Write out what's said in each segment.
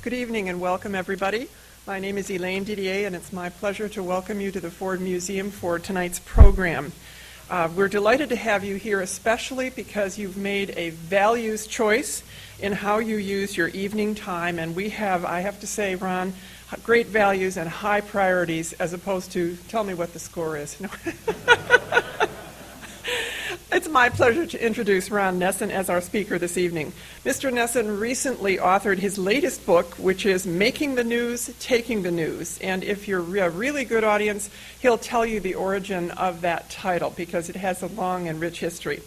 Good evening and welcome, everybody. My name is Elaine Didier, and it's my pleasure to welcome you to the Ford Museum for tonight's program. We're delighted to have you here, especially because you've made a values choice in how you use your evening time, and we have, I have to say, Ron, great values and high priorities as opposed to tell me what the score is. No. It's my pleasure to introduce Ron Nessen as our speaker this evening. Mr. Nessen recently authored his latest book, which is Making the News, Taking the News. And if you're a really good audience, he'll tell you the origin of that title because it has a long and rich history.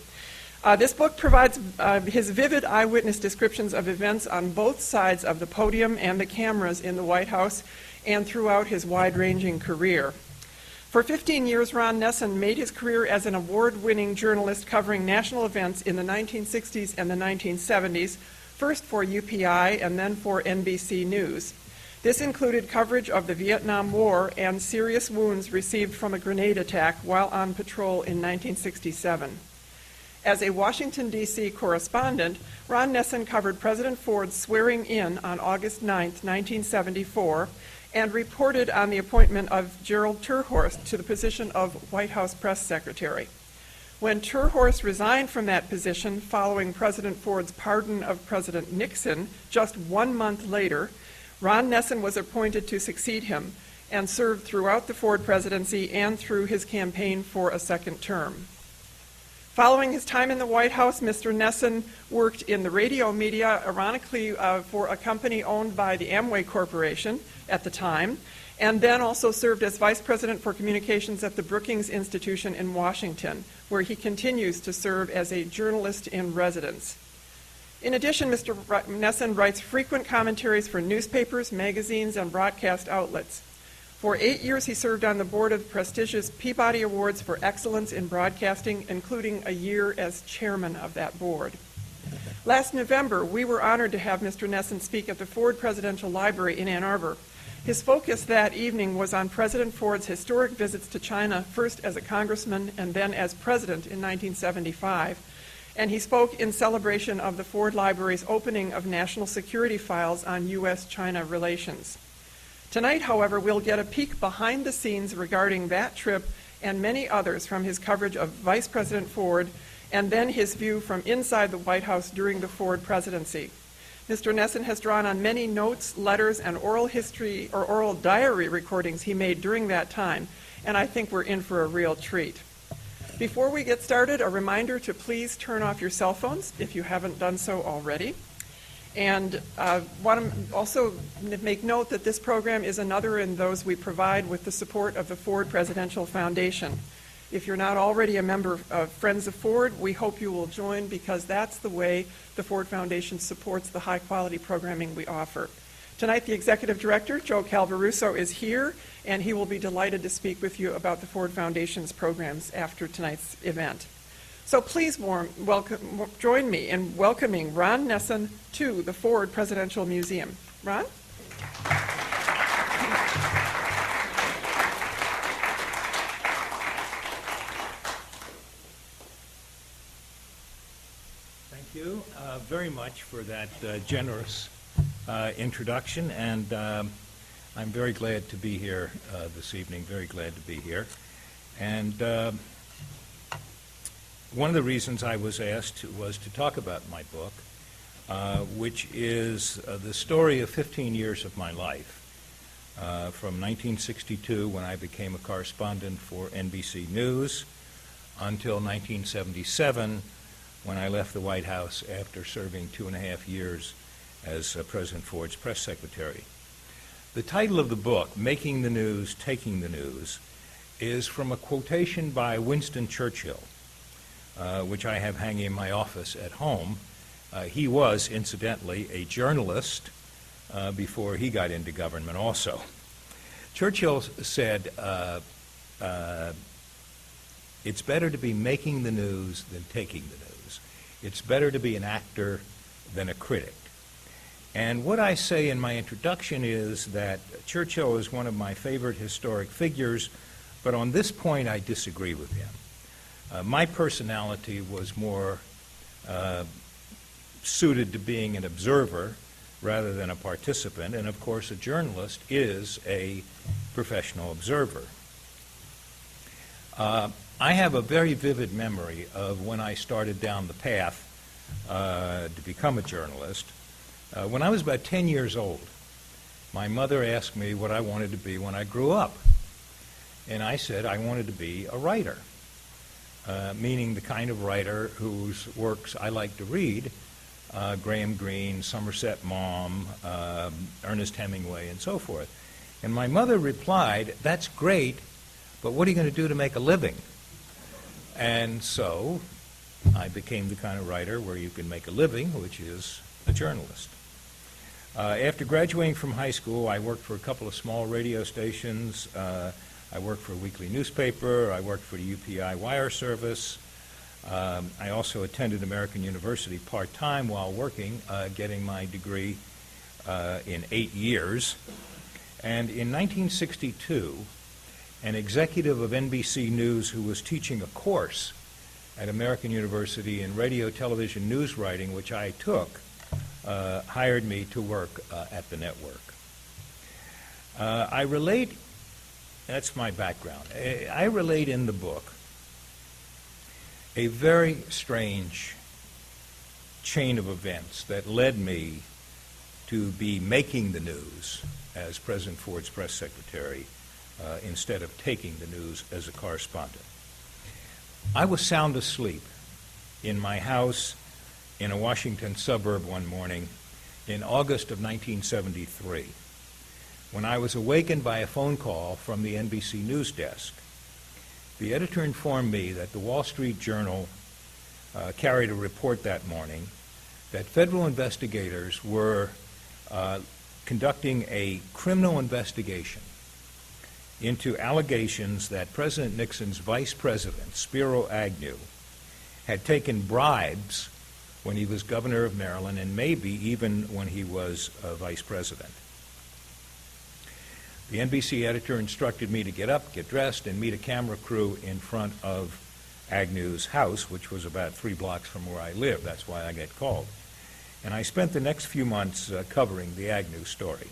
This book provides his vivid eyewitness descriptions of events on both sides of the podium and the cameras in the White House and throughout his wide-ranging career. For 15 years, Ron Nessen made his career as an award-winning journalist covering national events in the 1960s and the 1970s, first for UPI and then for NBC News. This included coverage of the Vietnam War and serious wounds received from a grenade attack while on patrol in 1967. As a Washington, D.C. correspondent, Ron Nessen covered President Ford's swearing in on August 9, 1974, and reported on the appointment of Gerald R to the position of White House Press Secretary. When R resigned from that position following President Ford's pardon of President Nixon just 1 month later, Ron Nessen was appointed to succeed him and served throughout the Ford presidency and through his campaign for a second term. Following his time in the White House, Mr. Nessen worked in the radio media, ironically, for a company owned by the Amway Corporation at the time, and then also served as Vice President for Communications at the Brookings Institution in Washington, where he continues to serve as a journalist in residence. In addition, Mr. Nessen writes frequent commentaries for newspapers, magazines, and broadcast outlets. For 8 years, he served on the board of the prestigious Peabody Awards for Excellence in Broadcasting, including a year as chairman of that board. Last November, we were honored to have Mr. Nessen speak at the Ford Presidential Library in Ann Arbor. His focus that evening was on President Ford's historic visits to China, first as a congressman and then as president in 1975. And he spoke in celebration of the Ford Library's opening of national security files on U.S.-China relations. Tonight, however, we'll get a peek behind the scenes regarding that trip and many others from his coverage of Vice President Ford and then his view from inside the White House during the Ford presidency. Mr. Nessen has drawn on many notes, letters, and oral history or oral diary recordings he made during that time, and I think we're in for a real treat. Before we get started, a reminder to please turn off your cell phones if you haven't done so already. And want to also make note that this program is another in those we provide with the support of the Ford Presidential Foundation. If you're not already a member of Friends of Ford, we hope you will join because that's the way the Ford Foundation supports the high-quality programming we offer. Tonight, the Executive Director, Joe Calvaruso, is here, and he will be delighted to speak with you about the Ford Foundation's programs after tonight's event. So please join me in welcoming Ron Nessen to the Ford Presidential Museum. Ron? Thank you very much for that generous introduction, and I'm very glad to be here this evening, very glad to be here. And one of the reasons I was asked was to talk about my book, which is the story of 15 years of my life, from 1962, when I became a correspondent for NBC News, until 1977, when I left the White House after serving 2.5 years as President Ford's press secretary. The title of the book, Making the News, Taking the News, is from a quotation by Winston Churchill, which I have hanging in my office at home. He was, incidentally, a journalist before he got into government also. Churchill said, it's better to be making the news than taking the news. It's better to be an actor than a critic. And what I say in my introduction is that Churchill is one of my favorite historic figures, but on this point I disagree with him. My personality was more suited to being an observer rather than a participant, and of course a journalist is a professional observer. I have a very vivid memory of when I started down the path to become a journalist. When I was about 10 years old, my mother asked me what I wanted to be when I grew up. And I said I wanted to be a writer, meaning the kind of writer whose works I like to read, Graham Greene, Somerset Maugham, Ernest Hemingway, and so forth. And my mother replied, "That's great, but what are you going to do to make a living?" And so I became the kind of writer where you can make a living, which is a journalist. After graduating from high school, I worked for a couple of small radio stations. I worked for a weekly newspaper. I worked for the UPI wire service. I also attended American University part-time while working, getting my degree in 8 years. And in 1962, an executive of NBC News who was teaching a course at American University in radio, television, news writing, which I took, hired me to work at the network. I relate, that's my background, I relate in the book a very strange chain of events that led me to be making the news as President Ford's press secretary instead of taking the news as a correspondent. I was sound asleep in my house in a Washington suburb one morning in August of 1973 when I was awakened by a phone call from the NBC News desk. The editor informed me that the Wall Street Journal carried a report that morning that federal investigators were conducting a criminal investigation into allegations that President Nixon's vice president, Spiro Agnew, had taken bribes when he was governor of Maryland and maybe even when he was vice president. The NBC editor instructed me to get up, get dressed, and meet a camera crew in front of Agnew's house, which was about 3 blocks from where I live. That's why I get called. And I spent the next few months covering the Agnew story.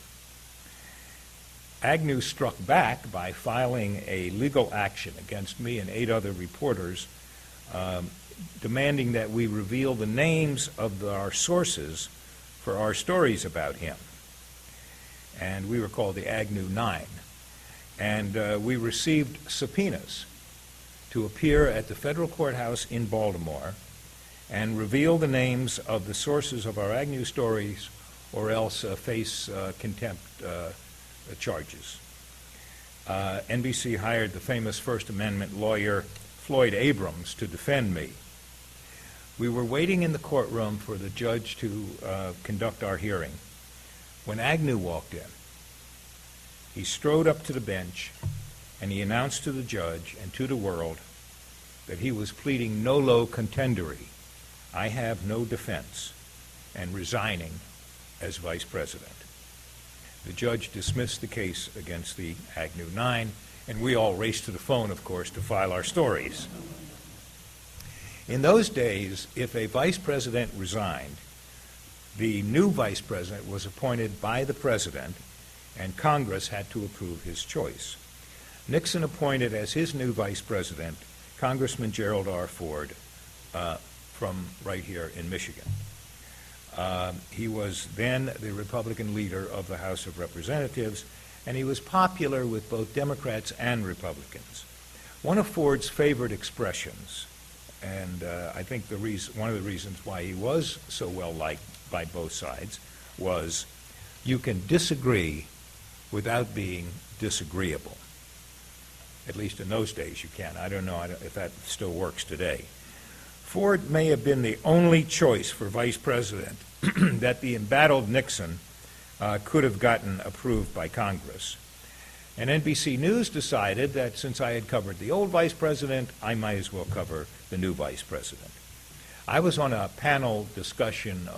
Agnew struck back by filing a legal action against me and 8 other reporters, demanding that we reveal the names of our sources for our stories about him. And we were called the Agnew Nine. And we received subpoenas to appear at the federal courthouse in Baltimore and reveal the names of the sources of our Agnew stories or else face contempt charges. NBC hired the famous First Amendment lawyer Floyd Abrams to defend me. We were waiting in the courtroom for the judge to conduct our hearing when Agnew walked in. He strode up to the bench and he announced to the judge and to the world that he was pleading nolo contendere, I have no defense, and resigning as vice president. The judge dismissed the case against the Agnew Nine, and we all raced to the phone, of course, to file our stories. In those days, if a vice president resigned, the new vice president was appointed by the president, and Congress had to approve his choice. Nixon appointed as his new vice president Congressman Gerald R. Ford from right here in Michigan. He was then the Republican leader of the House of Representatives, and he was popular with both Democrats and Republicans. One of Ford's favorite expressions, and I think one of the reasons why he was so well liked by both sides, was you can disagree without being disagreeable. At least in those days you can. I don't know if that still works today. Ford may have been the only choice for vice president that the embattled Nixon could have gotten approved by Congress. And NBC News decided that since I had covered the old vice president, I might as well cover the new vice president. I was on a panel discussion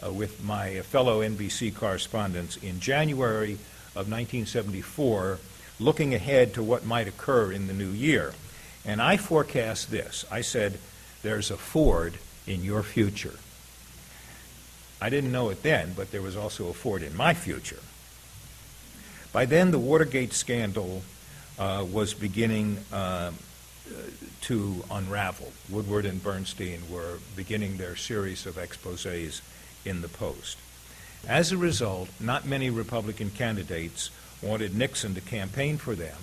with my fellow NBC correspondents in January of 1974, looking ahead to what might occur in the new year. And I forecast this. I said, there's a Ford in your future. I didn't know it then, but there was also a Ford in my future. By then, the Watergate scandal was beginning to unravel. Woodward and Bernstein were beginning their series of exposés in the Post. As a result, not many Republican candidates wanted Nixon to campaign for them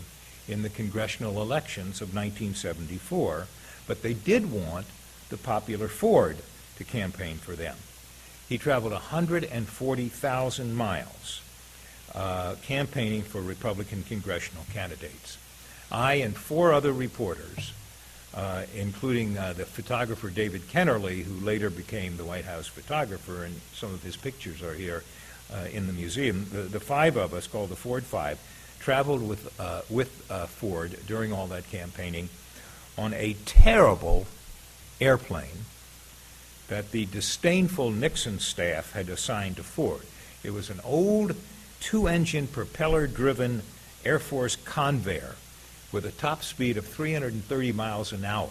in the congressional elections of 1974, but they did want the popular Ford to campaign for them. He traveled 140,000 miles campaigning for Republican congressional candidates. I and 4 other reporters, including the photographer David Kennerly, who later became the White House photographer, and some of his pictures are here in the museum. The 5 of us, called the Ford Five, traveled with Ford during all that campaigning on a terrible airplane that the disdainful Nixon staff had assigned to Ford. It was an old 2-engine propeller-driven Air Force Convair with a top speed of 330 miles an hour.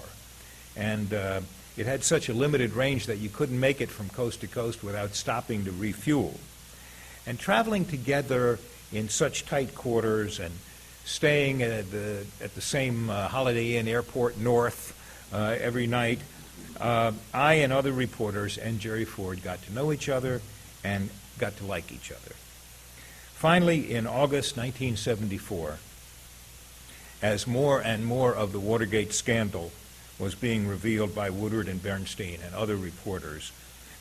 And it had such a limited range that you couldn't make it from coast to coast without stopping to refuel. And traveling together in such tight quarters and staying at the same Holiday Inn Airport North every night, I and other reporters and Jerry Ford got to know each other and got to like each other. Finally, in August 1974, as more and more of the Watergate scandal was being revealed by Woodward and Bernstein and other reporters,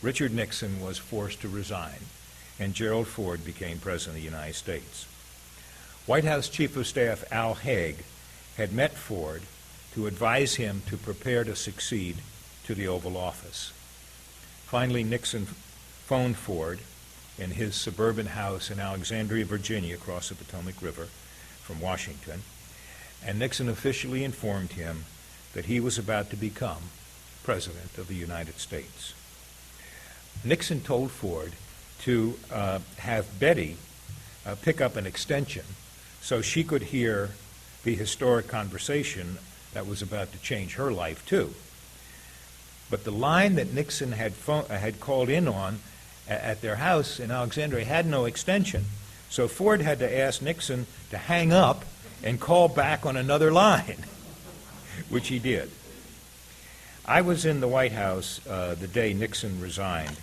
Richard Nixon was forced to resign, and Gerald Ford became President of the United States. White House Chief of Staff Al Haig had met Ford to advise him to prepare to succeed to the Oval Office. Finally, Nixon phoned Ford in his suburban house in Alexandria, Virginia, across the Potomac River from Washington, and Nixon officially informed him that he was about to become President of the United States. Nixon told Ford to have Betty pick up an extension so she could hear the historic conversation that was about to change her life, too. But the line that Nixon had called in on at their house in Alexandria had no extension. So Ford had to ask Nixon to hang up and call back on another line, which he did. I was in the White House the day Nixon resigned,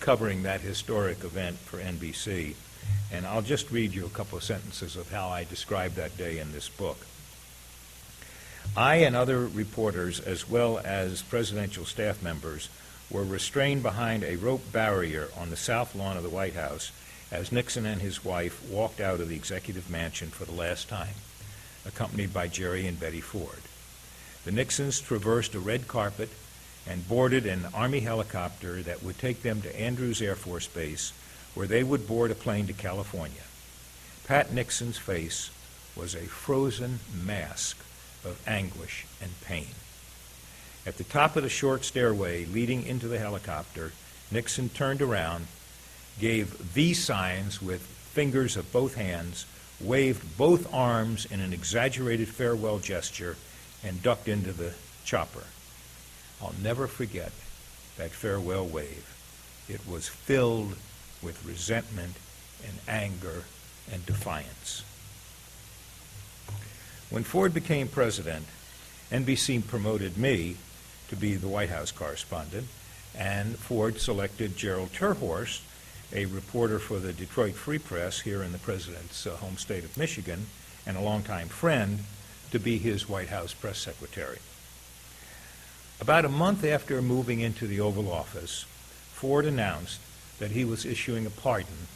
covering that historic event for NBC, and I'll just read you a couple of sentences of how I described that day in this book. I and other reporters, as well as presidential staff members, were restrained behind a rope barrier on the south lawn of the White House as Nixon and his wife walked out of the executive mansion for the last time, accompanied by Jerry and Betty Ford. The Nixons traversed a red carpet and boarded an Army helicopter that would take them to Andrews Air Force Base, where they would board a plane to California. Pat Nixon's face was a frozen mask of anguish and pain. At the top of the short stairway leading into the helicopter, Nixon turned around, gave V signs with fingers of both hands, waved both arms in an exaggerated farewell gesture, and ducked into the chopper. I'll never forget that farewell wave. It was filled with resentment and anger and defiance. When Ford became president, NBC promoted me to be the White House correspondent, and Ford selected Gerald Terhorst, a reporter for the Detroit Free Press here in the president's home state of Michigan, and a longtime friend, to be his White House press secretary. About a month after moving into the Oval Office, Ford announced that he was issuing a pardon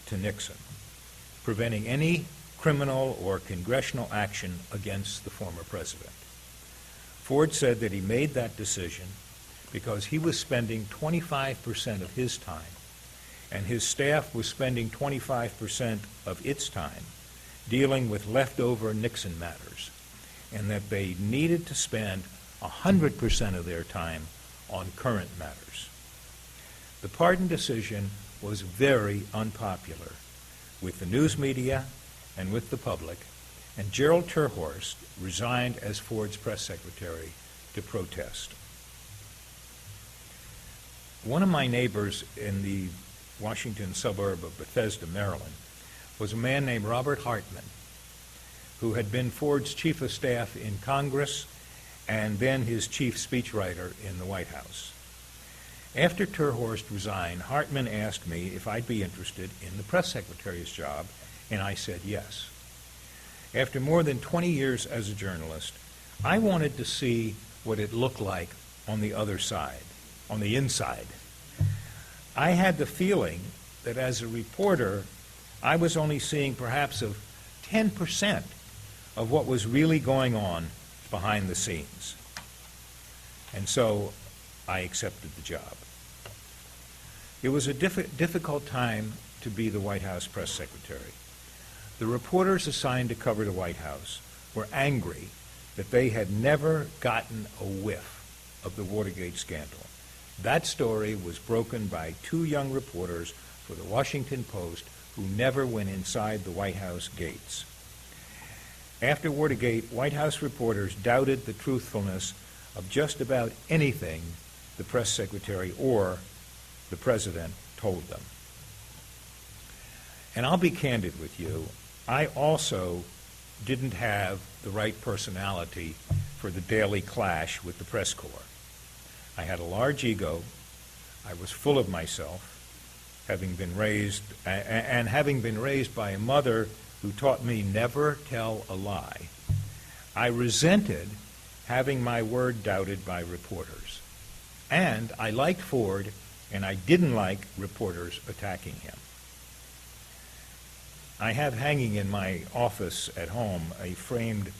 to Nixon, preventing any criminal or congressional action against the former president. Ford said that he made that decision because he was spending 25% of his time, and his staff was spending 25% of its time dealing with leftover Nixon matters, and that they needed to spend 100% of their time on current matters. The pardon decision was very unpopular with the news media and with the public, and Gerald Terhorst resigned as Ford's press secretary to protest. One of my neighbors in the Washington suburb of Bethesda, Maryland, was a man named Robert Hartman, who had been Ford's chief of staff in Congress and then his chief speechwriter in the White House. After Terhorst resigned, Hartman asked me if I'd be interested in the press secretary's job, and I said yes. After more than 20 years as a journalist, I wanted to see what it looked like on the other side, on the inside. I had the feeling that as a reporter, I was only seeing perhaps of 10% of what was really going on behind the scenes. And so I accepted the job. It was a difficult time to be the White House press secretary. The reporters assigned to cover the White House were angry that they had never gotten a whiff of the Watergate scandal. That story was broken by two young reporters for the Washington Post who never went inside the White House gates. After Watergate, White House reporters doubted the truthfulness of just about anything the press secretary or the president told them. And I'll be candid with you, I also didn't have the right personality for the daily clash with the press corps. I had a large ego, I was full of myself, having been raised by a mother who taught me never tell a lie. I resented having my word doubted by reporters. And I liked Ford, and I didn't like reporters attacking him. I have hanging in my office at home a framed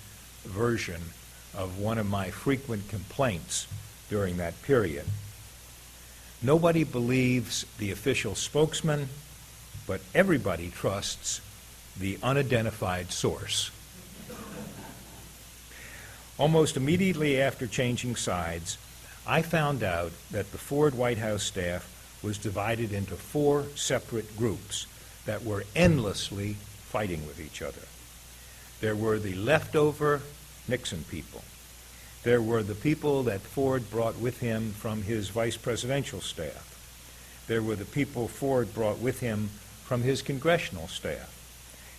version of one of my frequent complaints during that period. Nobody believes the official spokesman, but everybody trusts the unidentified source. Almost immediately after changing sides, I found out that the Ford White House staff was divided into 4 separate groups that were endlessly fighting with each other. There were the leftover Nixon people. There were the people that Ford brought with him from his vice presidential staff. There were the people Ford brought with him from his congressional staff.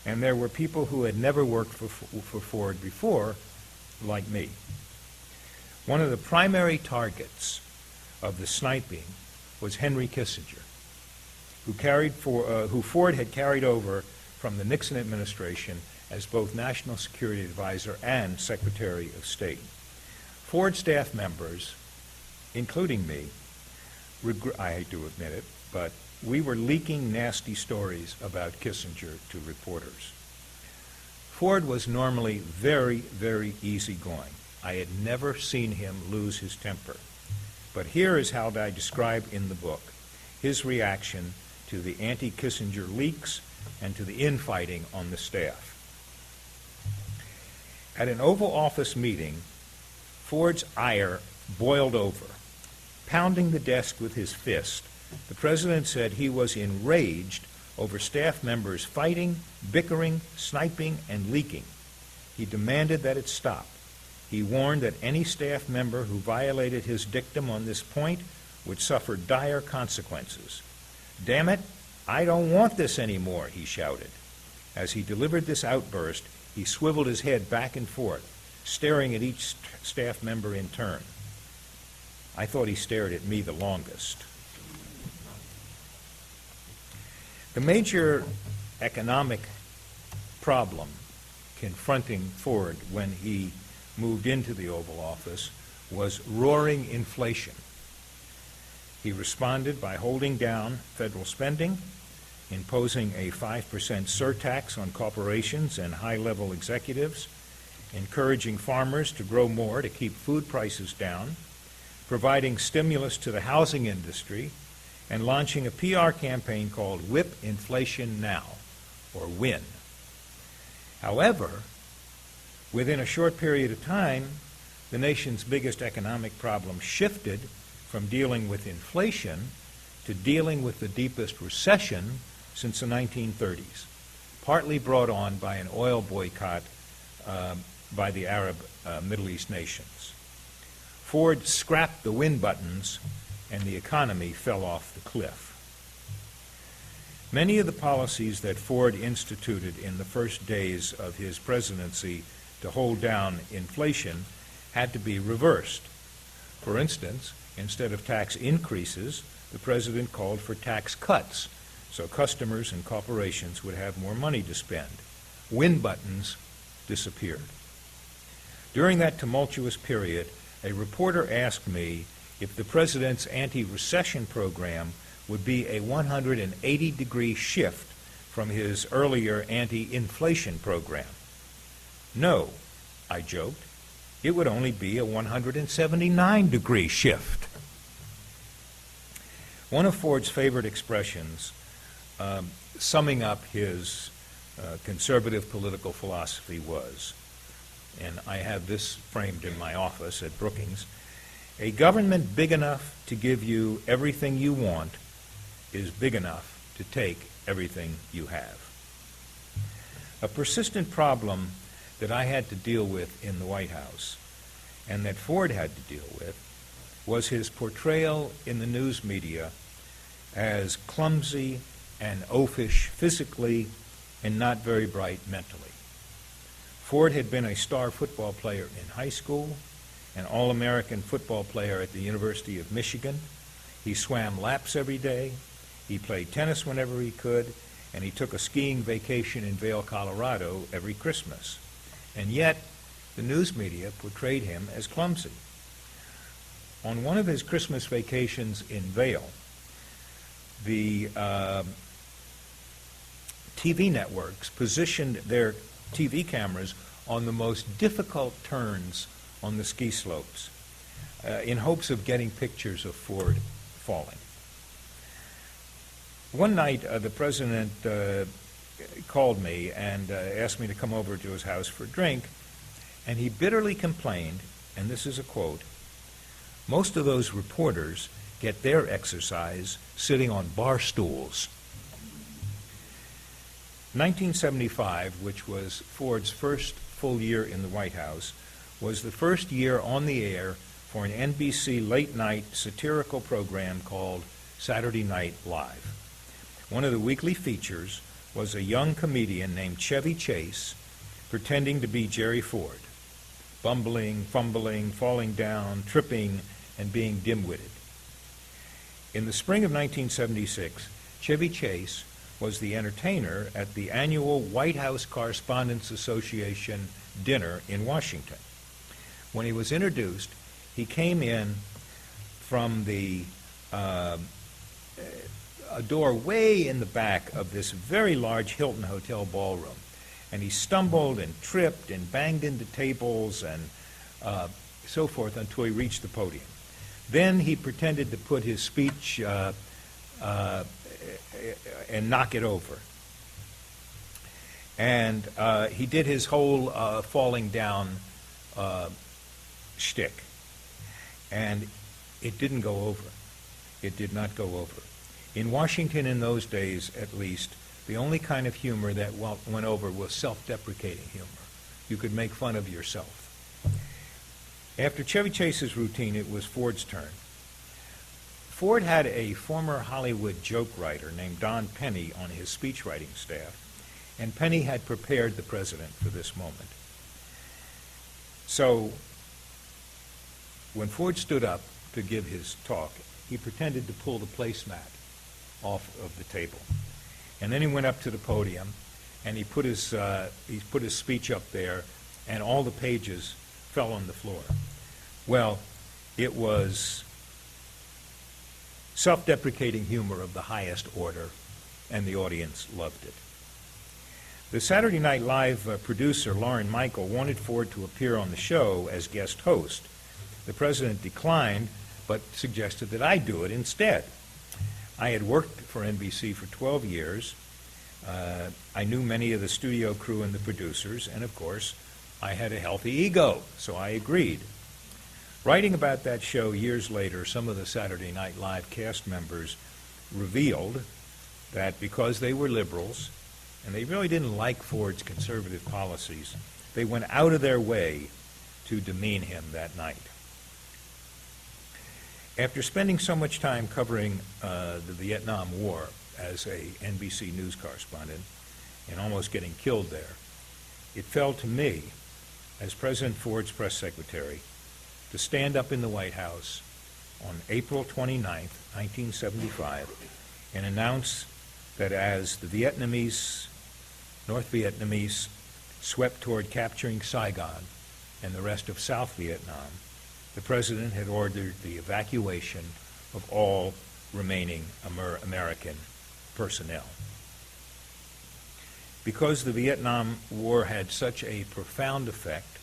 And there were people who had never worked for Ford before, like me. One of the primary targets of the sniping was Henry Kissinger, who Ford had carried over from the Nixon administration as both National Security Advisor and Secretary of State. Ford staff members, including me, I hate to admit it, but we were leaking nasty stories about Kissinger to reporters. Ford was normally very, very easygoing. I had never seen him lose his temper. But here is how I describe in the book his reaction to the anti-Kissinger leaks and to the infighting on the staff. At an Oval Office meeting, Ford's ire boiled over. Pounding the desk with his fist, the president said he was enraged over staff members fighting, bickering, sniping, and leaking. He demanded that it stop. He warned that any staff member who violated his dictum on this point would suffer dire consequences. "Damn it, I don't want this anymore," he shouted. As he delivered this outburst, he swiveled his head back and forth, staring at each staff member in turn. I thought he stared at me the longest. The major economic problem confronting Ford when he moved into the Oval Office was roaring inflation. He responded by holding down federal spending, imposing a 5% surtax on corporations and high-level executives, encouraging farmers to grow more to keep food prices down, providing stimulus to the housing industry, and launching a PR campaign called Whip Inflation Now, or WIN. However, within a short period of time, the nation's biggest economic problem shifted from dealing with inflation to dealing with the deepest recession since the 1930s, partly brought on by an oil boycott by the Arab Middle East nations. Ford scrapped the win buttons and the economy fell off the cliff. Many of the policies that Ford instituted in the first days of his presidency to hold down inflation had to be reversed. For instance, instead of tax increases, the president called for tax cuts, so customers and corporations would have more money to spend. Win buttons disappeared. During that tumultuous period, a reporter asked me if the president's anti-recession program would be a 180-degree shift from his earlier anti-inflation program. No, I joked, it would only be a 179-degree shift. One of Ford's favorite expressions, summing up his conservative political philosophy was, and I have this framed in my office at Brookings, a government big enough to give you everything you want is big enough to take everything you have. A persistent problem that I had to deal with in the White House, and that Ford had to deal with, was his portrayal in the news media as clumsy and oafish physically and not very bright mentally. Ford had been a star football player in high school, an All-American football player at the University of Michigan. He swam laps every day. He played tennis whenever he could, and he took a skiing vacation in Vail, Colorado every Christmas. And yet, the news media portrayed him as clumsy. On one of his Christmas vacations in Vail, the TV networks positioned their TV cameras on the most difficult turns on the ski slopes in hopes of getting pictures of Ford falling. One night, the president called me and asked me to come over to his house for a drink, and he bitterly complained, and this is a quote, "Most of those reporters get their exercise sitting on bar stools." 1975, which was Ford's first full year in the White House, was the first year on the air for an NBC late-night satirical program called Saturday Night Live. One of the weekly features was a young comedian named Chevy Chase pretending to be Jerry Ford, bumbling, fumbling, falling down, tripping, and being dim-witted. In the spring of 1976, Chevy Chase was the entertainer at the annual White House Correspondents Association dinner in Washington. When he was introduced, he came in from a door way in the back of this very large Hilton Hotel ballroom, and he stumbled and tripped and banged into tables and so forth until he reached the podium. Then he pretended to put his speech and knock it over. And he did his whole falling down shtick. And it didn't go over. It did not go over. In Washington in those days, at least, the only kind of humor that went over was self-deprecating humor. You could make fun of yourself. After Chevy Chase's routine, it was Ford's turn. Ford had a former Hollywood joke writer named Don Penny on his speechwriting staff, and Penny had prepared the president for this moment. So when Ford stood up to give his talk, he pretended to pull the placemat off of the table. And then he went up to the podium, and he put his speech up there, and all the pages fell on the floor. Well, it was self-deprecating humor of the highest order, and the audience loved it. The Saturday Night Live producer, Lauren Michael, wanted Ford to appear on the show as guest host. The president declined, but suggested that I do it instead. I had worked for NBC for 12 years. I knew many of the studio crew and the producers, and of course, I had a healthy ego, so I agreed. Writing about that show years later, some of the Saturday Night Live cast members revealed that because they were liberals, and they really didn't like Ford's conservative policies, they went out of their way to demean him that night. After spending so much time covering the Vietnam War as a NBC News correspondent and almost getting killed there, it fell to me, as President Ford's press secretary, to stand up in the White House on April 29th, 1975, and announce that as the North Vietnamese swept toward capturing Saigon and the rest of South Vietnam, the President had ordered the evacuation of all remaining American personnel. Because the Vietnam War had such a profound effect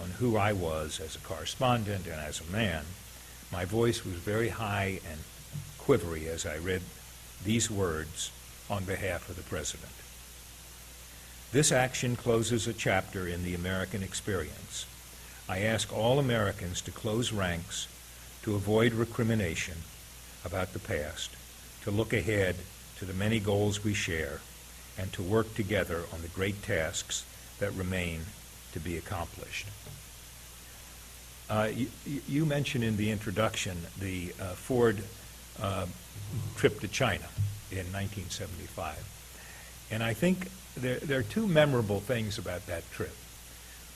on who I was as a correspondent and as a man, my voice was very high and quivery as I read these words on behalf of the President. This action closes a chapter in the American experience. I ask all Americans to close ranks, to avoid recrimination about the past, to look ahead to the many goals we share, and to work together on the great tasks that remain to be accomplished. You mentioned in the introduction the Ford trip to China in 1975. And I think there are two memorable things about that trip.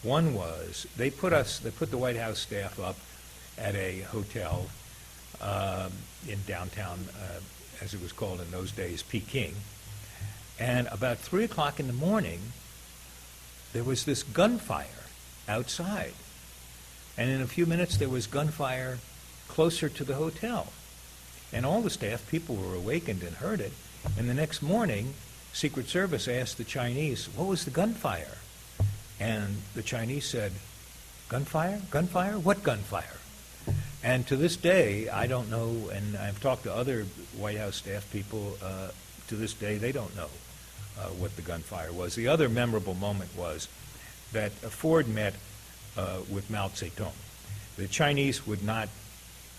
One was they put the White House staff up at a hotel in downtown, as it was called in those days, Peking. And about 3 o'clock in the morning, there was this gunfire outside. And in a few minutes, there was gunfire closer to the hotel. And all the staff people were awakened and heard it. And the next morning, Secret Service asked the Chinese, what was the gunfire? And the Chinese said, gunfire? Gunfire? What gunfire? And to this day, I don't know, and I've talked to other White House staff people, to this day, they don't know what the gunfire was. The other memorable moment was that Ford met with Mao Zedong. The Chinese would not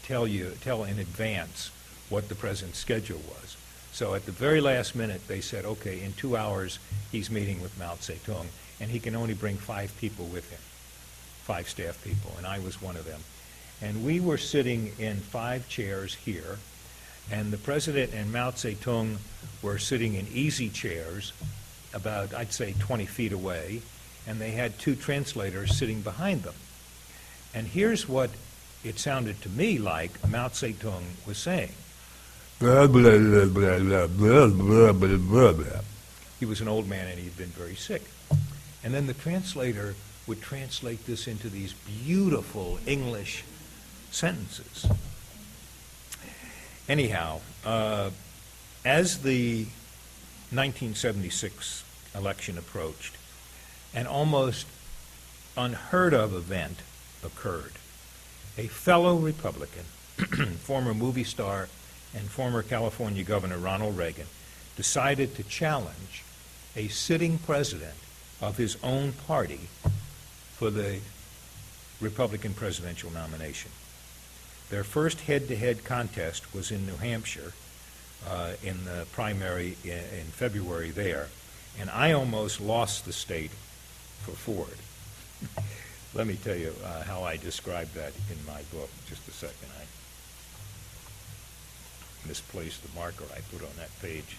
tell in advance what the president's schedule was. So at the very last minute, they said, okay, in 2 hours, he's meeting with Mao Zedong, and he can only bring 5 people with him, 5 staff people, and I was one of them. And we were sitting in 5 chairs here, and the president and Mao Zedong were sitting in easy chairs about, I'd say, 20 feet away, and they had 2 translators sitting behind them. And here's what it sounded to me like Mao Zedong was saying. Blah, blah, blah, blah, blah, blah, blah, blah, blah. He was an old man and he'd been very sick. And then the translator would translate this into these beautiful English sentences. Anyhow, as the 1976 election approached, an almost unheard of event occurred. A fellow Republican, former movie star and former California Governor Ronald Reagan, decided to challenge a sitting president of his own party for the Republican presidential nomination. Their first head-to-head contest was in New Hampshire in the primary in February there, and I almost lost the state for Ford. Let me tell you how I described that in my book. Just a second. I misplaced the marker I put on that page.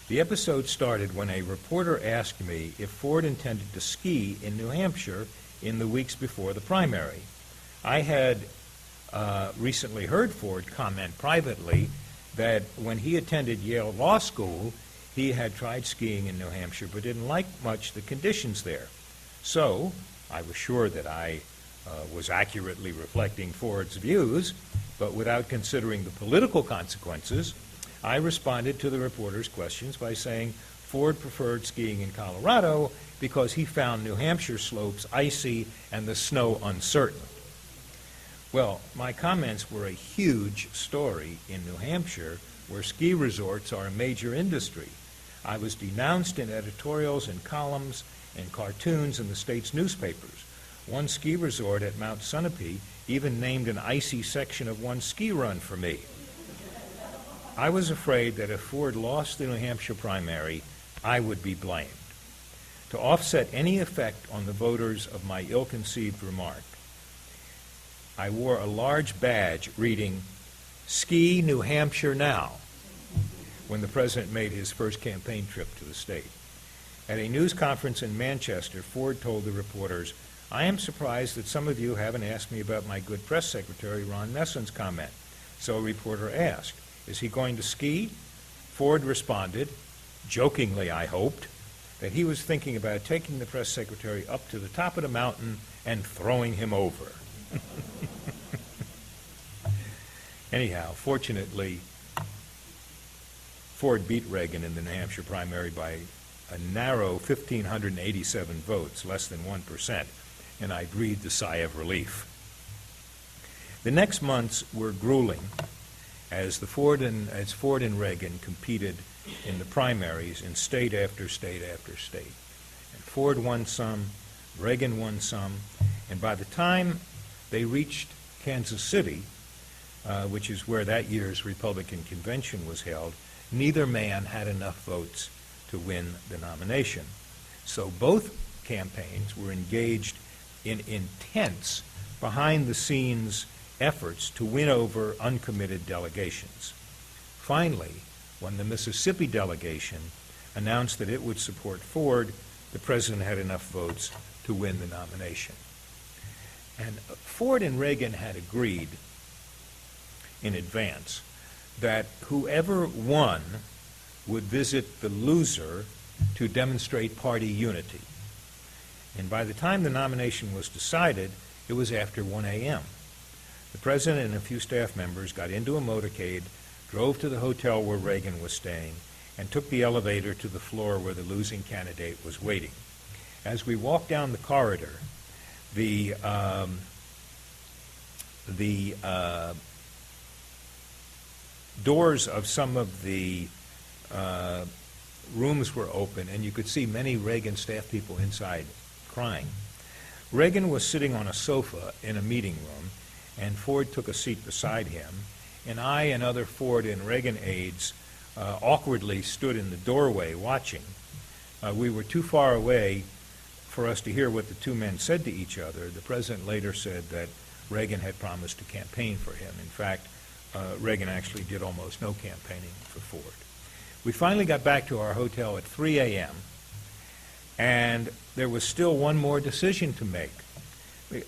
The episode started when a reporter asked me if Ford intended to ski in New Hampshire in the weeks before the primary. I had recently heard Ford comment privately that when he attended Yale Law School, he had tried skiing in New Hampshire but didn't like much the conditions there. So I was sure that I was accurately reflecting Ford's views, but without considering the political consequences, I responded to the reporter's questions by saying Ford preferred skiing in Colorado because he found New Hampshire slopes icy and the snow uncertain. Well, my comments were a huge story in New Hampshire, where ski resorts are a major industry. I was denounced in editorials and columns and cartoons in the state's newspapers. One ski resort at Mount Sunapee even named an icy section of one ski run for me. I was afraid that if Ford lost the New Hampshire primary, I would be blamed. to offset any effect on the voters of my ill-conceived remark, I wore a large badge reading, "Ski New Hampshire now," when the president made his first campaign trip to the state. At a news conference in Manchester, Ford told the reporters, "I am surprised that some of you haven't asked me about my good press secretary, Ron Nessen's comment." So a reporter asked, "Is he going to ski?" Ford responded, jokingly I hoped, that he was thinking about taking the press secretary up to the top of the mountain and throwing him over. Anyhow, fortunately, Ford beat Reagan in the New Hampshire primary by a narrow 1,587 votes, less than 1%, and I breathed a sigh of relief. The next months were grueling as Ford and Reagan competed in the primaries in state after state after state. And Ford won some, Reagan won some, and by the time they reached Kansas City, which is where that year's Republican convention was held, neither man had enough votes to win the nomination. So both campaigns were engaged in intense, behind-the-scenes efforts to win over uncommitted delegations. Finally, when the Mississippi delegation announced that it would support Ford, the president had enough votes to win the nomination. And Ford and Reagan had agreed in advance that whoever won would visit the loser to demonstrate party unity. And by the time the nomination was decided, it was after 1 a.m. The president and a few staff members got into a motorcade, drove to the hotel where Reagan was staying, and took the elevator to the floor where the losing candidate was waiting. As we walked down the corridor, the doors of some of the rooms were open, and you could see many Reagan staff people inside crying. Reagan was sitting on a sofa in a meeting room, and Ford took a seat beside him, and I and other Ford and Reagan aides awkwardly stood in the doorway watching. We were too far away for us to hear what the two men said to each other. The president later said that Reagan had promised to campaign for him. In fact, Reagan actually did almost no campaigning for Ford. We finally got back to our hotel at 3 a.m., and there was still one more decision to make.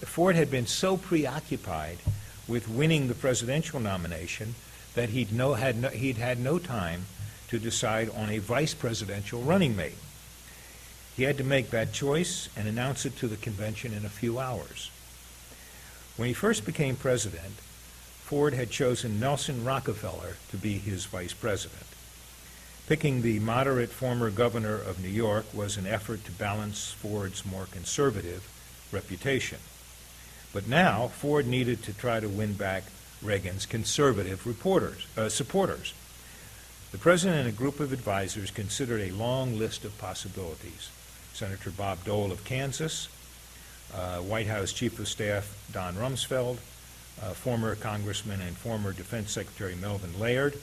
Ford had been so preoccupied with winning the presidential nomination that he'd had no time to decide on a vice presidential running mate. He had to make that choice and announce it to the convention in a few hours. When he first became president, Ford had chosen Nelson Rockefeller to be his vice president. Picking the moderate former governor of New York was an effort to balance Ford's more conservative reputation. But now, Ford needed to try to win back Reagan's conservative supporters. The president and a group of advisors considered a long list of possibilities. Senator Bob Dole of Kansas, White House Chief of Staff Don Rumsfeld, former Congressman and former Defense Secretary Melvin Laird,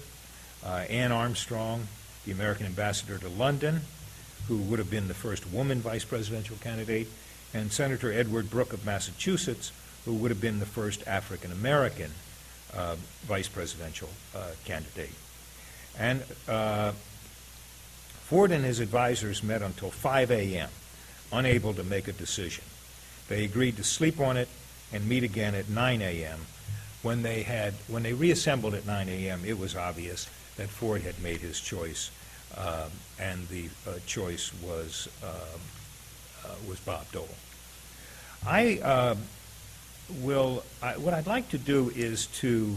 Anne Armstrong, the American ambassador to London, who would have been the first woman vice presidential candidate, and Senator Edward Brooke of Massachusetts, who would have been the first African-American vice presidential candidate. And Ford and his advisors met until 5 a.m., unable to make a decision. They agreed to sleep on it and meet again at 9 a.m. When they reassembled at 9 a.m., it was obvious that Ford had made his choice, and the choice was Bob Dole. What I'd like to do is to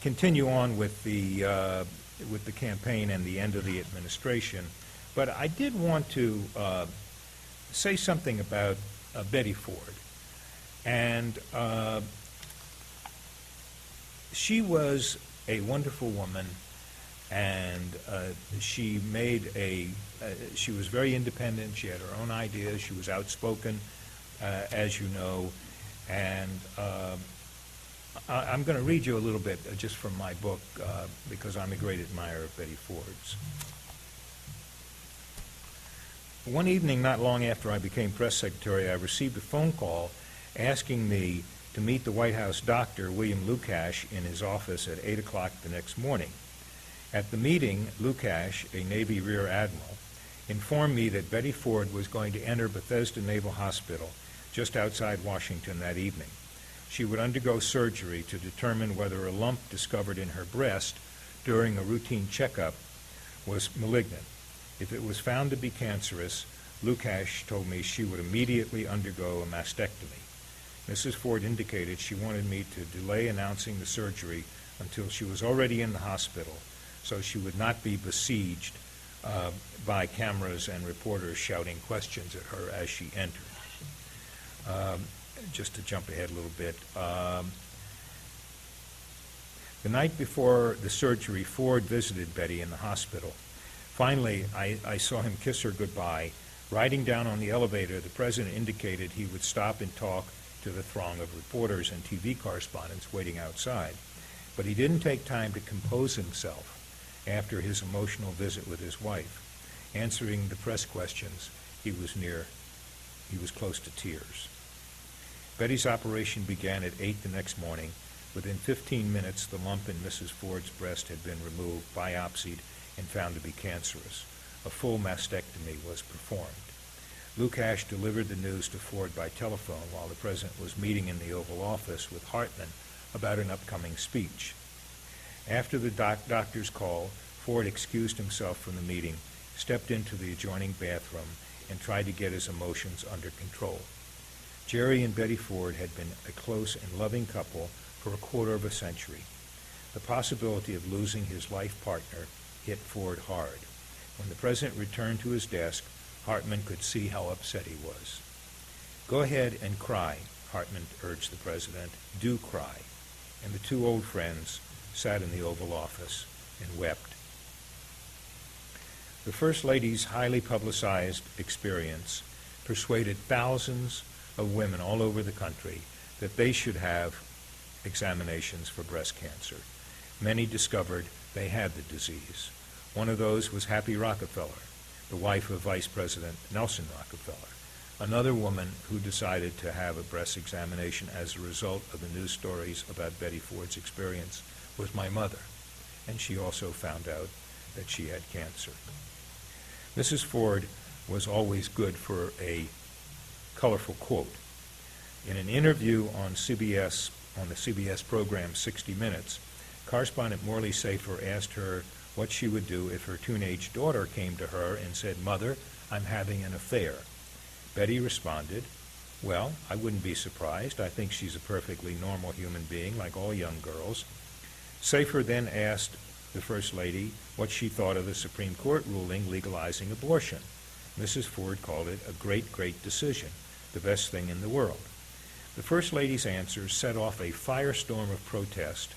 continue on with the campaign and the end of the administration, but I did want to say something about Betty Ford. And she was a wonderful woman, and she was very independent. She had her own ideas. She was outspoken, as you know, and I'm going to read you a little bit just from my book because I'm a great admirer of Betty Ford's. One evening, not long after I became press secretary, I received a phone call asking me to meet the White House doctor, William Lukash, in his office at 8 o'clock the next morning. At the meeting, Lukash, a Navy Rear Admiral, informed me that Betty Ford was going to enter Bethesda Naval Hospital just outside Washington that evening. She would undergo surgery to determine whether a lump discovered in her breast during a routine checkup was malignant. If it was found to be cancerous, Lukash told me she would immediately undergo a mastectomy. Mrs. Ford indicated she wanted me to delay announcing the surgery until she was already in the hospital, so she would not be besieged by cameras and reporters shouting questions at her as she entered. Just to jump ahead a little bit, the night before the surgery, Ford visited Betty in the hospital. Finally, I saw him kiss her goodbye. Riding down on the elevator, the president indicated he would stop and talk to the throng of reporters and TV correspondents waiting outside. But he didn't take time to compose himself after his emotional visit with his wife. Answering the press questions, he was close to tears. Betty's operation began at 8 the next morning. Within 15 minutes, the lump in Mrs. Ford's breast had been removed, biopsied, and found to be cancerous. A full mastectomy was performed. Lukash delivered the news to Ford by telephone while the president was meeting in the Oval Office with Hartman about an upcoming speech. After the doctor's call, Ford excused himself from the meeting, stepped into the adjoining bathroom, and tried to get his emotions under control. Jerry and Betty Ford had been a close and loving couple for a quarter of a century. The possibility of losing his life partner hit Ford hard. When the president returned to his desk, Hartman could see how upset he was. "Go ahead and cry," Hartman urged the president. "Do cry." And the two old friends sat in the Oval Office and wept. The First Lady's highly publicized experience persuaded thousands of women all over the country that they should have examinations for breast cancer. Many discovered they had the disease. One of those was Happy Rockefeller, the wife of Vice President Nelson Rockefeller. Another woman who decided to have a breast examination as a result of the news stories about Betty Ford's experience was my mother, and she also found out that she had cancer. Mrs. Ford was always good for a colorful quote. In an interview on the CBS program 60 Minutes, correspondent Morley Safer asked her what she would do if her teenage daughter came to her and said, "Mother, I'm having an affair." Betty responded, "Well, I wouldn't be surprised. I think she's a perfectly normal human being like all young girls." Safer then asked the First Lady what she thought of the Supreme Court ruling legalizing abortion. Mrs. Ford called it a great, great decision, the best thing in the world. The First Lady's answers set off a firestorm of protest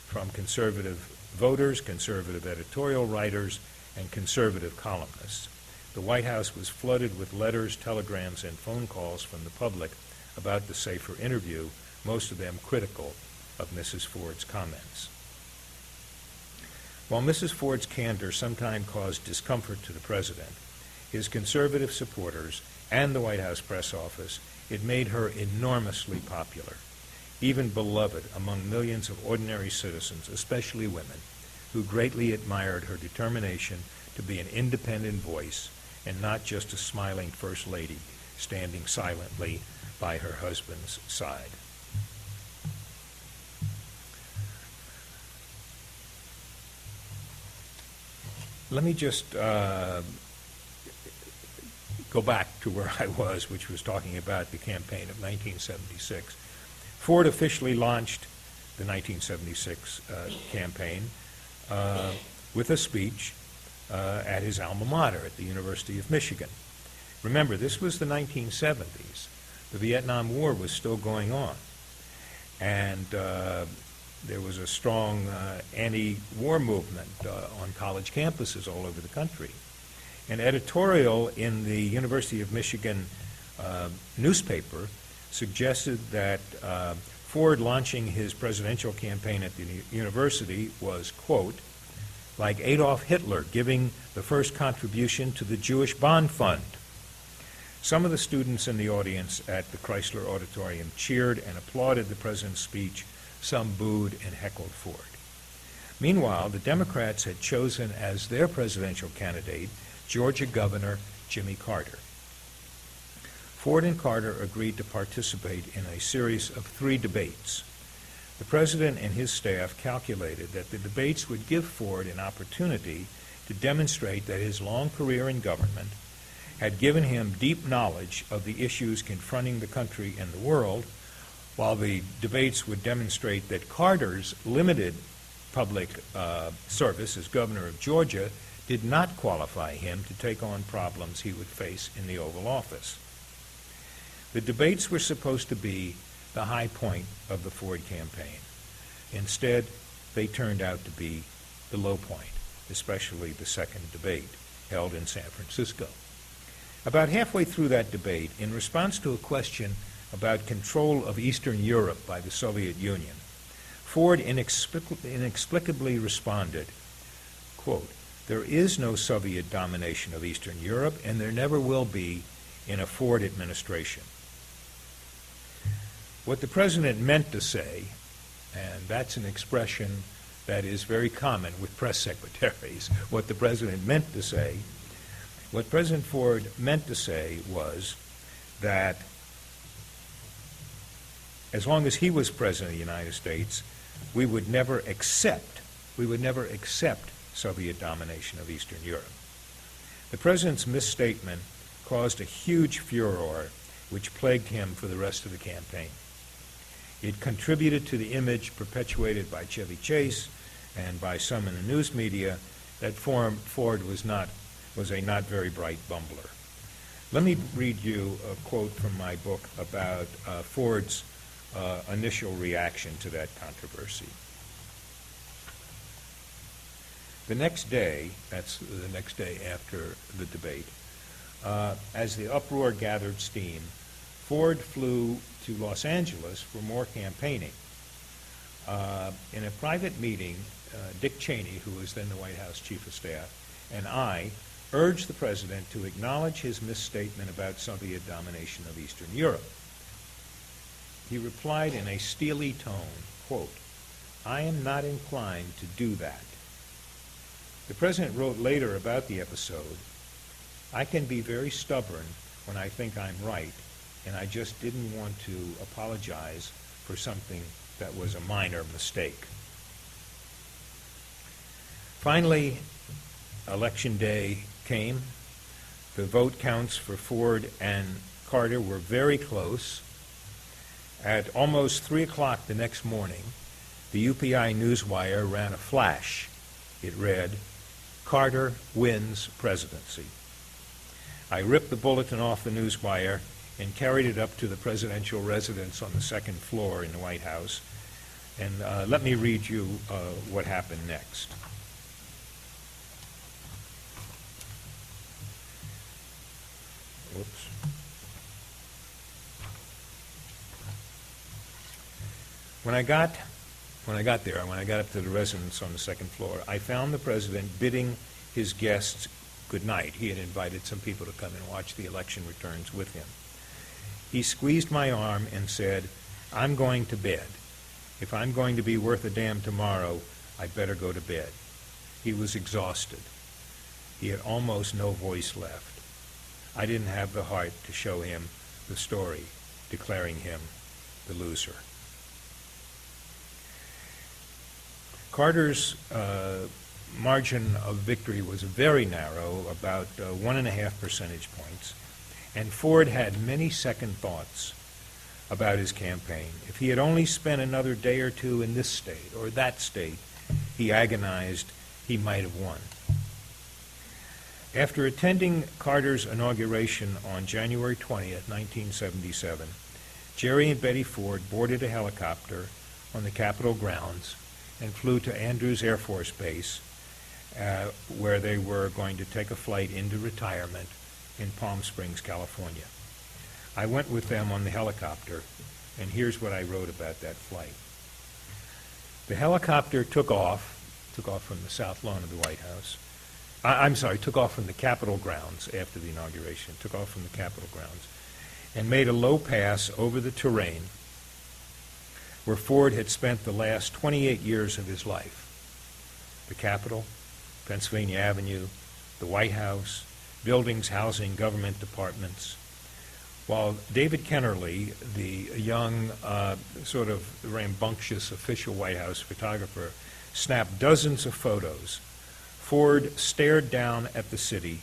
from conservative voters, conservative editorial writers, and conservative columnists. The White House was flooded with letters, telegrams, and phone calls from the public about the Safer interview, most of them critical of Mrs. Ford's comments. While Mrs. Ford's candor sometimes caused discomfort to the president, his conservative supporters, and the White House press office, it made her enormously popular, even beloved among millions of ordinary citizens, especially women, who greatly admired her determination to be an independent voice and not just a smiling First Lady standing silently by her husband's side. Let me just go back to where I was, which was talking about the campaign of 1976. Ford officially launched the 1976 campaign with a speech at his alma mater at the University of Michigan. Remember, this was the 1970s. The Vietnam War was still going on. And there was a strong anti-war movement on college campuses all over the country. An editorial in the University of Michigan newspaper suggested that Ford launching his presidential campaign at the university was, quote, like Adolf Hitler giving the first contribution to the Jewish Bond Fund, Some of the students in the audience at the Chrysler Auditorium cheered and applauded the president's speech. Some booed and heckled Ford. Meanwhile, the Democrats had chosen as their presidential candidate Georgia Governor Jimmy Carter. Ford and Carter agreed to participate in a series of 3 debates. The president and his staff calculated that the debates would give Ford an opportunity to demonstrate that his long career in government had given him deep knowledge of the issues confronting the country and the world, while the debates would demonstrate that Carter's limited public service as governor of Georgia did not qualify him to take on problems he would face in the Oval Office. The debates were supposed to be the high point of the Ford campaign. Instead, they turned out to be the low point, especially the second debate held in San Francisco. About halfway through that debate, in response to a question about control of Eastern Europe by the Soviet Union, Ford inexplicably responded, quote, "There is no Soviet domination of Eastern Europe, and there never will be in a Ford administration." What the president meant to say, and that's an expression that is very common with press secretaries, what the president meant to say, what President Ford meant to say was that as long as he was president of the United States, we would never accept Soviet domination of Eastern Europe. The president's misstatement caused a huge furor which plagued him for the rest of the campaign. It contributed to the image perpetuated by Chevy Chase and by some in the news media that Ford was a not very bright bumbler. Let me read you a quote from my book about Ford's initial reaction to that controversy. The next day, that's the next day after the debate, as the uproar gathered steam, Ford flew to Los Angeles for more campaigning. In a private meeting, Dick Cheney, who was then the White House Chief of Staff, and I urged the president to acknowledge his misstatement about Soviet domination of Eastern Europe. He replied in a steely tone, quote, "I am not inclined to do that." The president wrote later about the episode, "I can be very stubborn when I think I'm right, and I just didn't want to apologize for something that was a minor mistake." Finally, Election Day came. The vote counts for Ford and Carter were very close. At almost 3 o'clock the next morning, the UPI Newswire ran a flash. It read, "Carter wins presidency." I ripped the bulletin off the Newswire and carried it up to the presidential residence on the second floor in the White House. And let me read you what happened next. Whoops. When I got up to the residence on the second floor, I found the president bidding his guests good night. He had invited some people to come and watch the election returns with him. He squeezed my arm and said, "I'm going to bed. If I'm going to be worth a damn tomorrow, I'd better go to bed." He was exhausted. He had almost no voice left. I didn't have the heart to show him the story, declaring him the loser. Carter's margin of victory was very narrow, about 1.5 percentage points, and Ford had many second thoughts about his campaign. If he had only spent another day or two in this state or that state, he agonized, he might have won. After attending Carter's inauguration on January 20th, 1977, Jerry and Betty Ford boarded a helicopter on the Capitol grounds and flew to Andrews Air Force Base, where they were going to take a flight into retirement in Palm Springs, California. I went with them on the helicopter, and here's what I wrote about that flight. The helicopter took off from the south lawn of the White House, I'm sorry, took off from the Capitol grounds after the inauguration, took off from the Capitol grounds, and made a low pass over the terrain where Ford had spent the last 28 years of his life. The Capitol, Pennsylvania Avenue, the White House, buildings housing government departments, while David Kennerly, the young, sort of rambunctious official White House photographer, snapped dozens of photos, Ford stared down at the city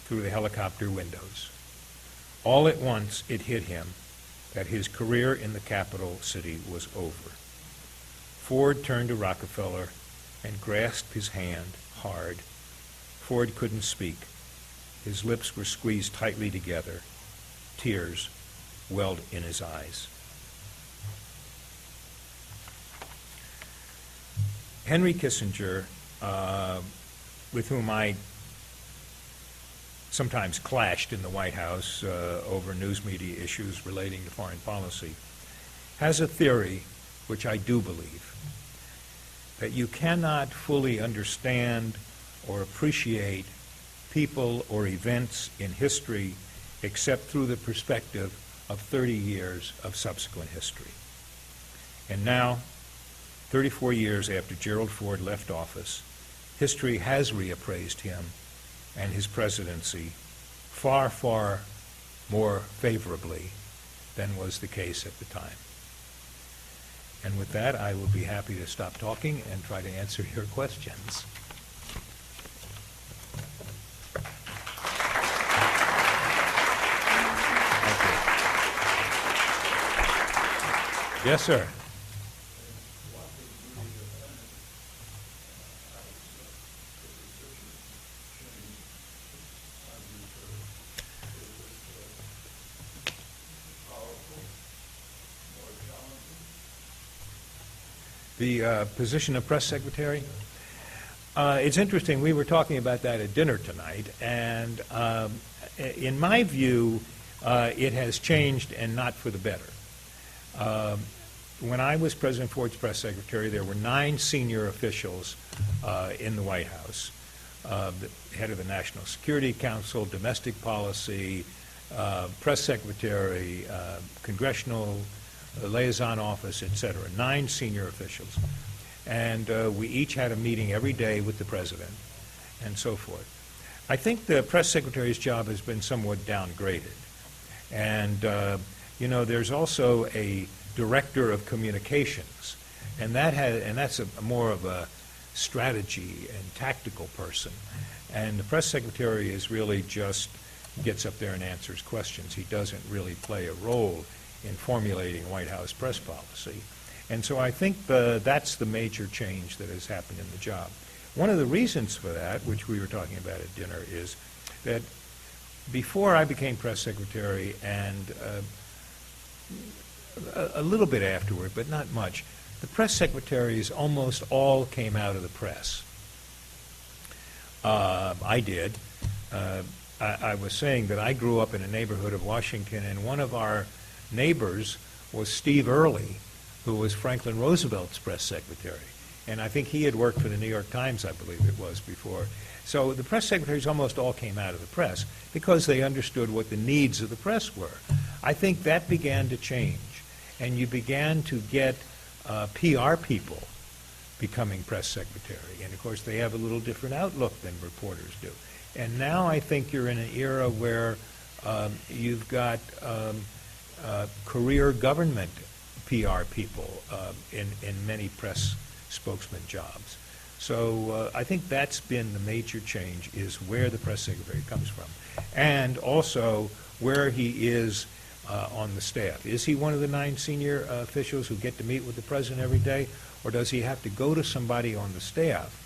through the helicopter windows. All at once it hit him that his career in the capital city was over. Ford turned to Rockefeller and grasped his hand hard. Ford couldn't speak. His lips were squeezed tightly together. Tears welled in his eyes. Henry Kissinger, with whom I sometimes clashed in the White House over news media issues relating to foreign policy, has a theory, which I do believe, that you cannot fully understand or appreciate people or events in history except through the perspective of 30 years of subsequent history. And now, 34 years after Gerald Ford left office, history has reappraised him and his presidency far, far more favorably than was the case at the time. And with that, I will be happy to stop talking and try to answer your questions. Yes, sir. The position of press secretary? It's interesting. We were talking about that at dinner tonight, and in my view, it has changed and not for the better. When I was President Ford's press secretary, there were 9 senior officials in the White House. The head of the National Security Council, domestic policy, press secretary, congressional liaison office, etc. 9 senior officials. And we each had a meeting every day with the president and so forth. I think the press secretary's job has been somewhat downgraded. And, there's also a director of communications, and that's more of a strategy and tactical person. And the press secretary is really just gets up there and answers questions. He doesn't really play a role in formulating White House press policy. And so I think that's the major change that has happened in the job. One of the reasons for that, which we were talking about at dinner, is that before I became press secretary and a little bit afterward, but not much, the press secretaries almost all came out of the press. I did. I was saying that I grew up in a neighborhood of Washington, and one of our neighbors was Steve Early, who was Franklin Roosevelt's press secretary. And I think he had worked for the New York Times, I believe it was, before. So the press secretaries almost all came out of the press because they understood what the needs of the press were. I think that began to change, and you began to get PR people becoming press secretary. And of course, they have a little different outlook than reporters do. And now I think you're in an era where you've got career government PR people in many press spokesman jobs. So I think that's been the major change, is where the press secretary comes from. And also where he is on the staff. Is he one of the 9 senior officials who get to meet with the president every day? Or does he have to go to somebody on the staff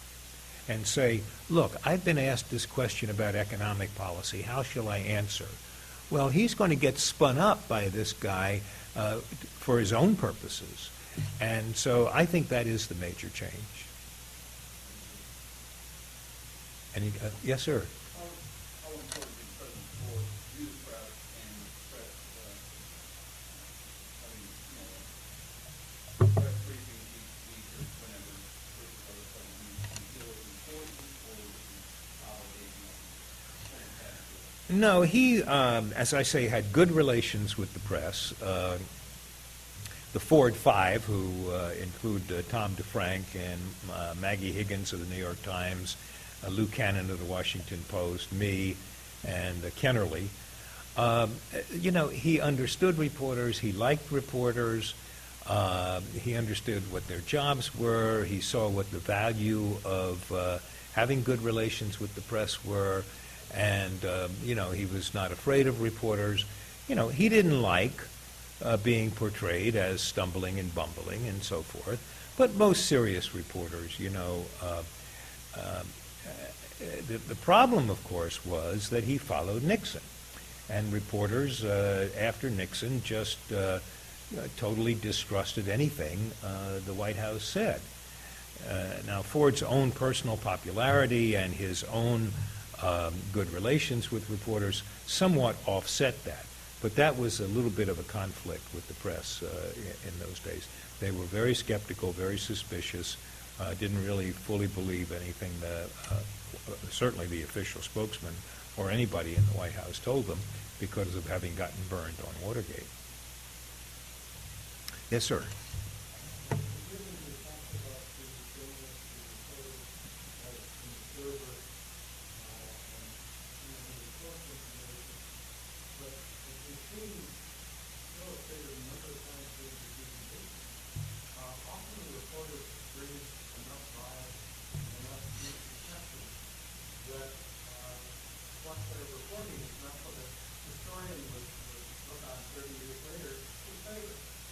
and say, look, I've been asked this question about economic policy. How shall I answer? Well, he's going to get spun up by this guy for his own purposes. And so I think that is the major change. Any, yes, sir. How important is President Ford news press and press, press briefings each week or whenever, do you feel it important or holiday No, he, as I say, had good relations with the press. The Ford Five, who include Tom DeFrank and Maggie Higgins of the New York Times, Lou Cannon of the Washington Post, me, and Kennerly. He understood reporters. He liked reporters. He understood what their jobs were. He saw what the value of having good relations with the press were. And, he was not afraid of reporters. He didn't like being portrayed as stumbling and bumbling and so forth. But most serious reporters, the problem, of course, was that he followed Nixon. And reporters, after Nixon, just totally distrusted anything the White House said. Now, Ford's own personal popularity and his own good relations with reporters somewhat offset that. But that was a little bit of a conflict with the press in those days. They were very skeptical, very suspicious, didn't really fully believe anything certainly the official spokesman or anybody in the White House told them because of having gotten burned on Watergate. Yes, sir.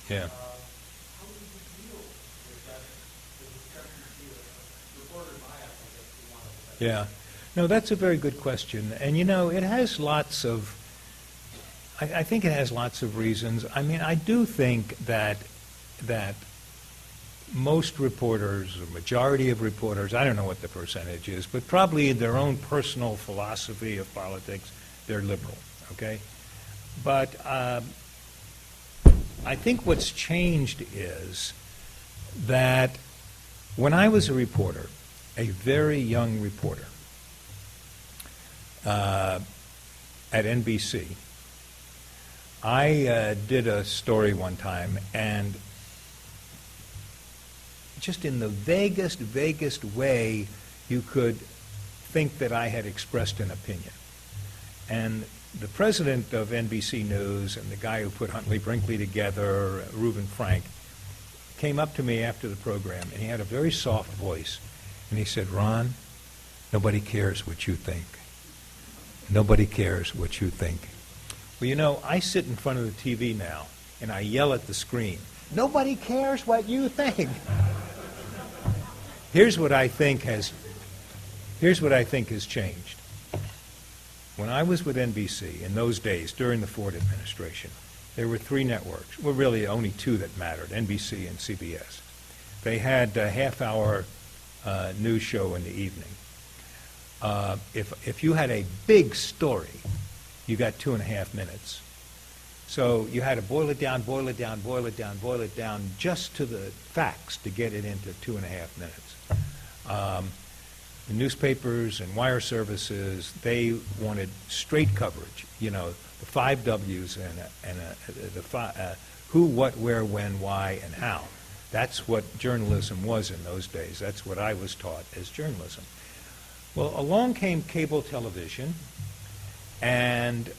Yeah. How do you deal with that, the discrepancy of reporter bias, I guess we want to say? Yeah. No, that's a very good question. And, it has lots of, I think it has lots of reasons. I mean, I do think that most reporters, or majority of reporters, I don't know what the percentage is, but probably in their own personal philosophy of politics, they're liberal, okay? But I think what's changed is that when I was a reporter, a very young reporter at NBC, I did a story one time, and just in the vaguest way you could think that I had expressed an opinion. And the president of NBC News and the guy who put Huntley Brinkley together, Reuben Frank, came up to me after the program, and he had a very soft voice. And he said, "Ron, nobody cares what you think. Nobody cares what you think." Well, I sit in front of the TV now, and I yell at the screen, "Nobody cares what you think." Here's what I think has changed. When I was with NBC in those days, during the Ford administration, there were 3 networks. Well, really only 2 that mattered, NBC and CBS. They had a half-hour news show in the evening. If you had a big story, you got 2.5 minutes. So you had to boil it down just to the facts to get it into 2.5 minutes. The newspapers and wire services, they wanted straight coverage, the 5 W's and who, what, where, when, why, and how. That's what journalism was in those days. That's what I was taught as journalism. Well, along came cable television, and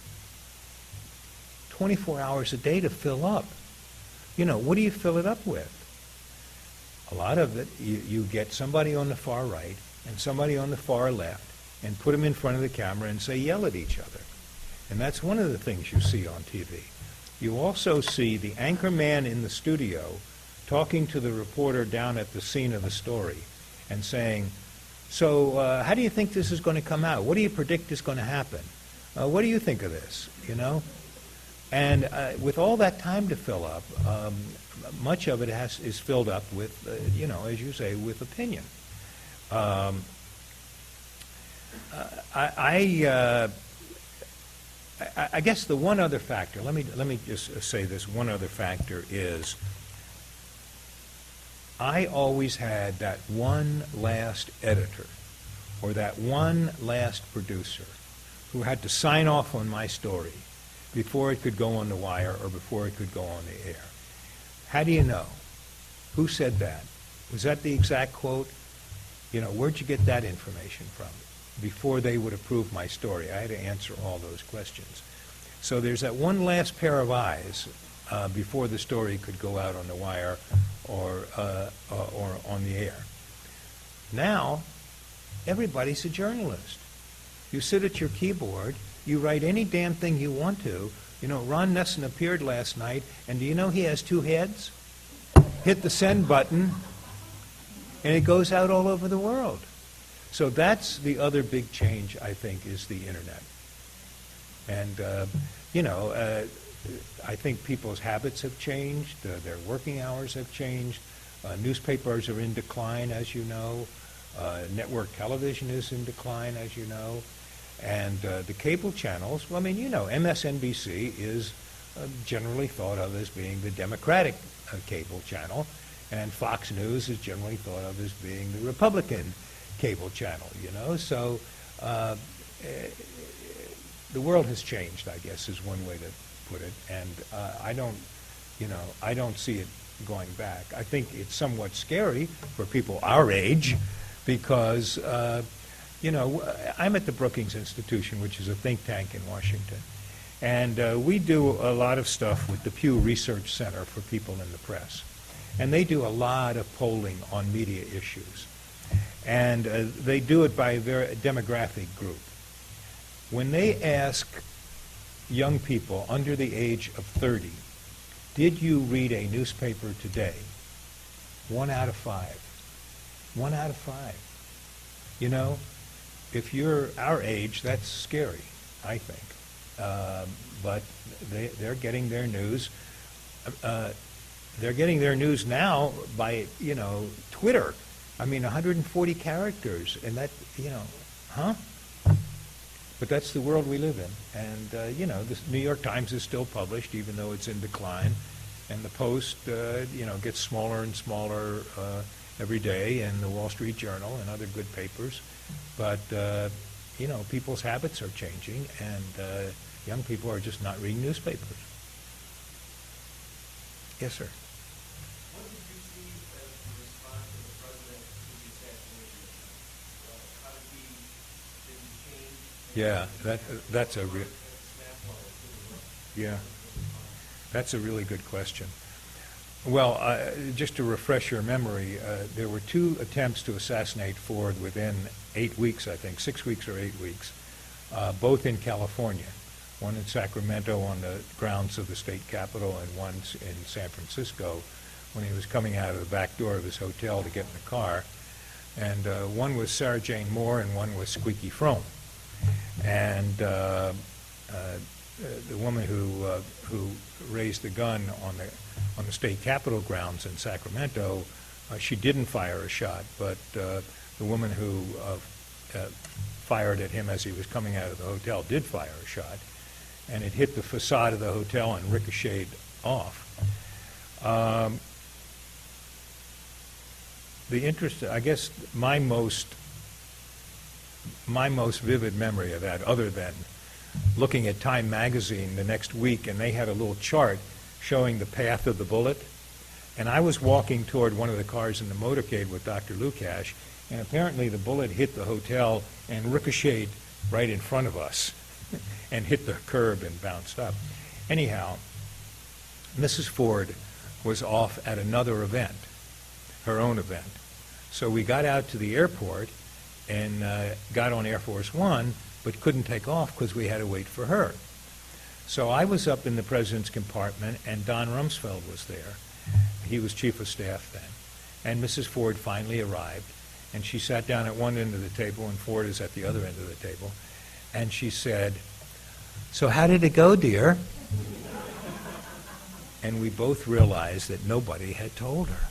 24 hours a day to fill up. What do you fill it up with? A lot of it, you get somebody on the far right and somebody on the far left and put them in front of the camera and say, yell at each other. And that's one of the things you see on TV. You also see the anchor man in the studio talking to the reporter down at the scene of the story and saying, so how do you think this is going to come out? What do you predict is going to happen? What do you think of this? And with all that time to fill up, much of it is filled up with, as you say, with opinion. I guess the one other factor, let me just say this, one other factor is I always had that one last editor or that one last producer who had to sign off on my story before it could go on the wire or before it could go on the air. How do you know? Who said that? Was that the exact quote? You know, where'd you get that information from? Before they would approve my story, I had to answer all those questions. So there's that one last pair of eyes before the story could go out on the wire or on the air. Now, everybody's a journalist. You sit at your keyboard, you write any damn thing you want to. You know, Ron Nessen appeared last night, and do you know he has 2 heads? Hit the send button, and it goes out all over the world. So that's the other big change, I think, is the Internet. And, you know, I think people's habits have changed. Their working hours have changed. Newspapers are in decline, as you know. Network television is in decline, as you know. And the cable channels, well, I mean, you know, MSNBC is generally thought of as being the Democratic cable channel, and Fox News is generally thought of as being the Republican cable channel, you know. So the world has changed, I guess, is one way to put it. And I don't see it going back. I think it's somewhat scary for people our age because, you know, I'm at the Brookings Institution, which is a think tank in Washington. And we do a lot of stuff with the Pew Research Center for People in the Press. And they do a lot of polling on media issues. And they do it by a very demographic group. When they ask young people under the age of 30, did you read a newspaper today? 1 out of 5. 1 out of 5. You know, if you're our age, that's scary, I think. But they're getting their news. They're getting their news now by, you know, Twitter. I mean, 140 characters, and that, you know, huh? But that's the world we live in. And, you know, the New York Times is still published, even though it's in decline. And the Post, you know, gets smaller and smaller every day, and the Wall Street Journal and other good papers. But, you know, people's habits are changing, and young people are just not reading newspapers. Yes, sir. What did you see as the response of the president to the assassination attempt? How did he change? Yeah, that's a really good question. Well, just to refresh your memory, there were 2 attempts to assassinate Ford within 8 weeks, I think, 6 weeks or 8 weeks, both in California. One in Sacramento on the grounds of the state capitol, and one in San Francisco when he was coming out of the back door of his hotel to get in the car. And one was Sarah Jane Moore, and one was Squeaky Fromme. And the woman who raised the gun on the state capitol grounds in Sacramento, she didn't fire a shot, but the woman who fired at him as he was coming out of the hotel did fire a shot, and it hit the facade of the hotel and ricocheted off. I guess my most vivid memory of that, other than looking at Time magazine the next week, and they had a little chart showing the path of the bullet, and I was walking toward one of the cars in the motorcade with Dr. Lukash, and apparently the bullet hit the hotel and ricocheted right in front of us and hit the curb and bounced up. Anyhow, Mrs. Ford was off at another event, her own event. So we got out to the airport and got on Air Force One, but couldn't take off because we had to wait for her. So I was up in the president's compartment, and Don Rumsfeld was there. He was chief of staff then. And Mrs. Ford finally arrived, and she sat down at one end of the table, and Ford is at the other end of the table. And she said, "So how did it go, dear?" And we both realized that nobody had told her.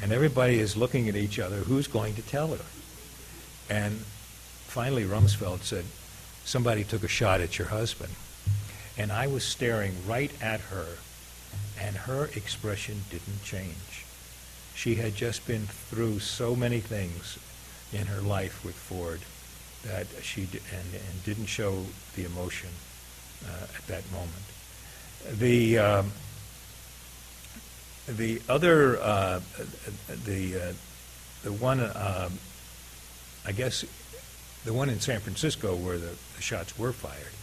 And everybody is looking at each other, who's going to tell her? And finally Rumsfeld said, "Somebody took a shot at your husband." And I was staring right at her, and her expression didn't change. She had just been through so many things in her life with Ford that and didn't show the emotion at that moment. The other, the one, I guess, the one in San Francisco where the shots were fired,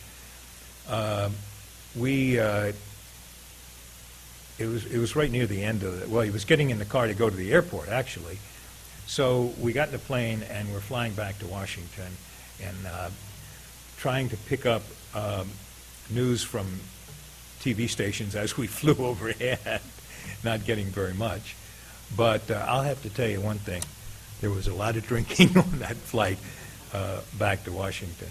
it was right near the end of the, well, he was getting in the car to go to the airport, actually. So we got in the plane and we're flying back to Washington and trying to pick up news from TV stations as we flew overhead, not getting very much. But I'll have to tell you one thing. There was a lot of drinking on that flight back to Washington.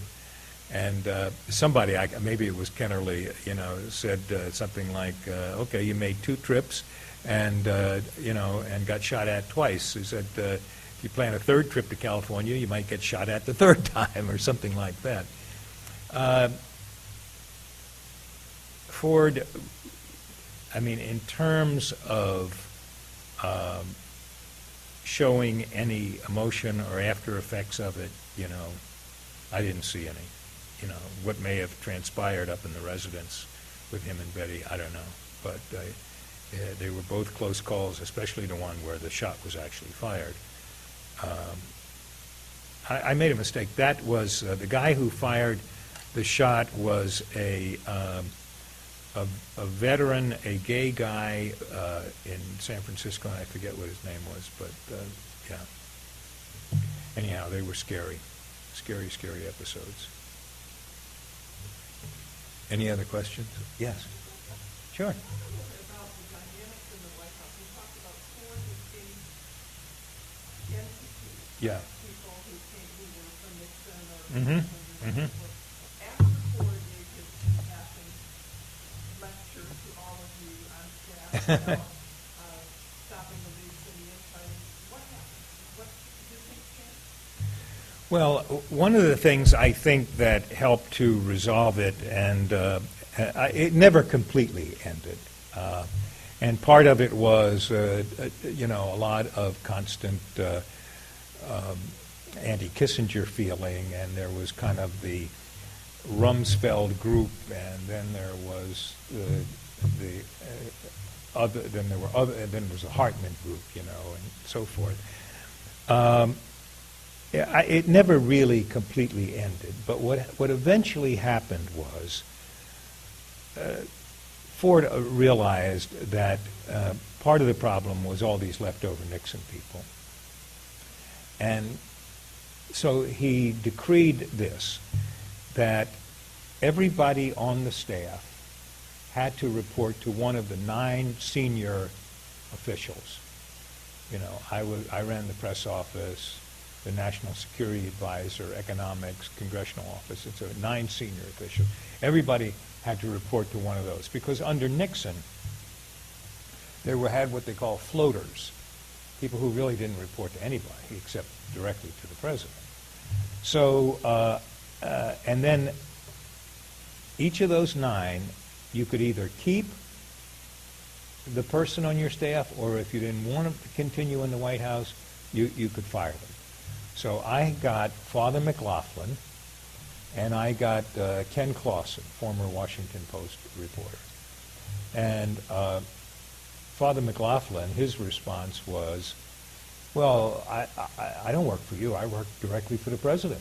And somebody, maybe it was Kennerly, said something like, okay, you made 2 trips and, and got shot at twice. He said, if you plan a 3rd trip to California, you might get shot at the 3rd time or something like that. Ford, I mean, in terms of showing any emotion or after effects of it, I didn't see any. What may have transpired up in the residence with him and Betty, I don't know. But they were both close calls, especially the one where the shot was actually fired. I made a mistake. That was the guy who fired the shot was a veteran, a gay guy in San Francisco, and I forget what his name was, but yeah. Anyhow, they were scary episodes. Any other questions? Yes. Sure. About the dynamics in the White House. We talked about 4 distinct entities. Yeah. People who were from Nixon or Mm-hmm. Mm-hmm. After Ford gave his impassioned lecture to all of you on staff about stopping the leaks and the infighting, what happened? What did things change? Well, one of the things I think that helped to resolve it, and it never completely ended, and part of it was, a lot of constant anti-Kissinger feeling, and there was kind of the Rumsfeld group, and then there was then there was the Hartman group, and so forth. It never really completely ended, but what eventually happened was Ford realized that part of the problem was all these leftover Nixon people. And so he decreed this, that everybody on the staff had to report to one of the 9 senior officials. I ran the press office, the National Security Advisor, Economics, Congressional Office. It's 9 senior officials. Everybody had to report to one of those because under Nixon, had what they call floaters, people who really didn't report to anybody except directly to the president. So, and then each of those 9, you could either keep the person on your staff, or if you didn't want to continue in the White House, you could fire them. So I got Father McLaughlin, and I got Ken Clausen, former Washington Post reporter. And Father McLaughlin, his response was, well, I don't work for you. I work directly for the president.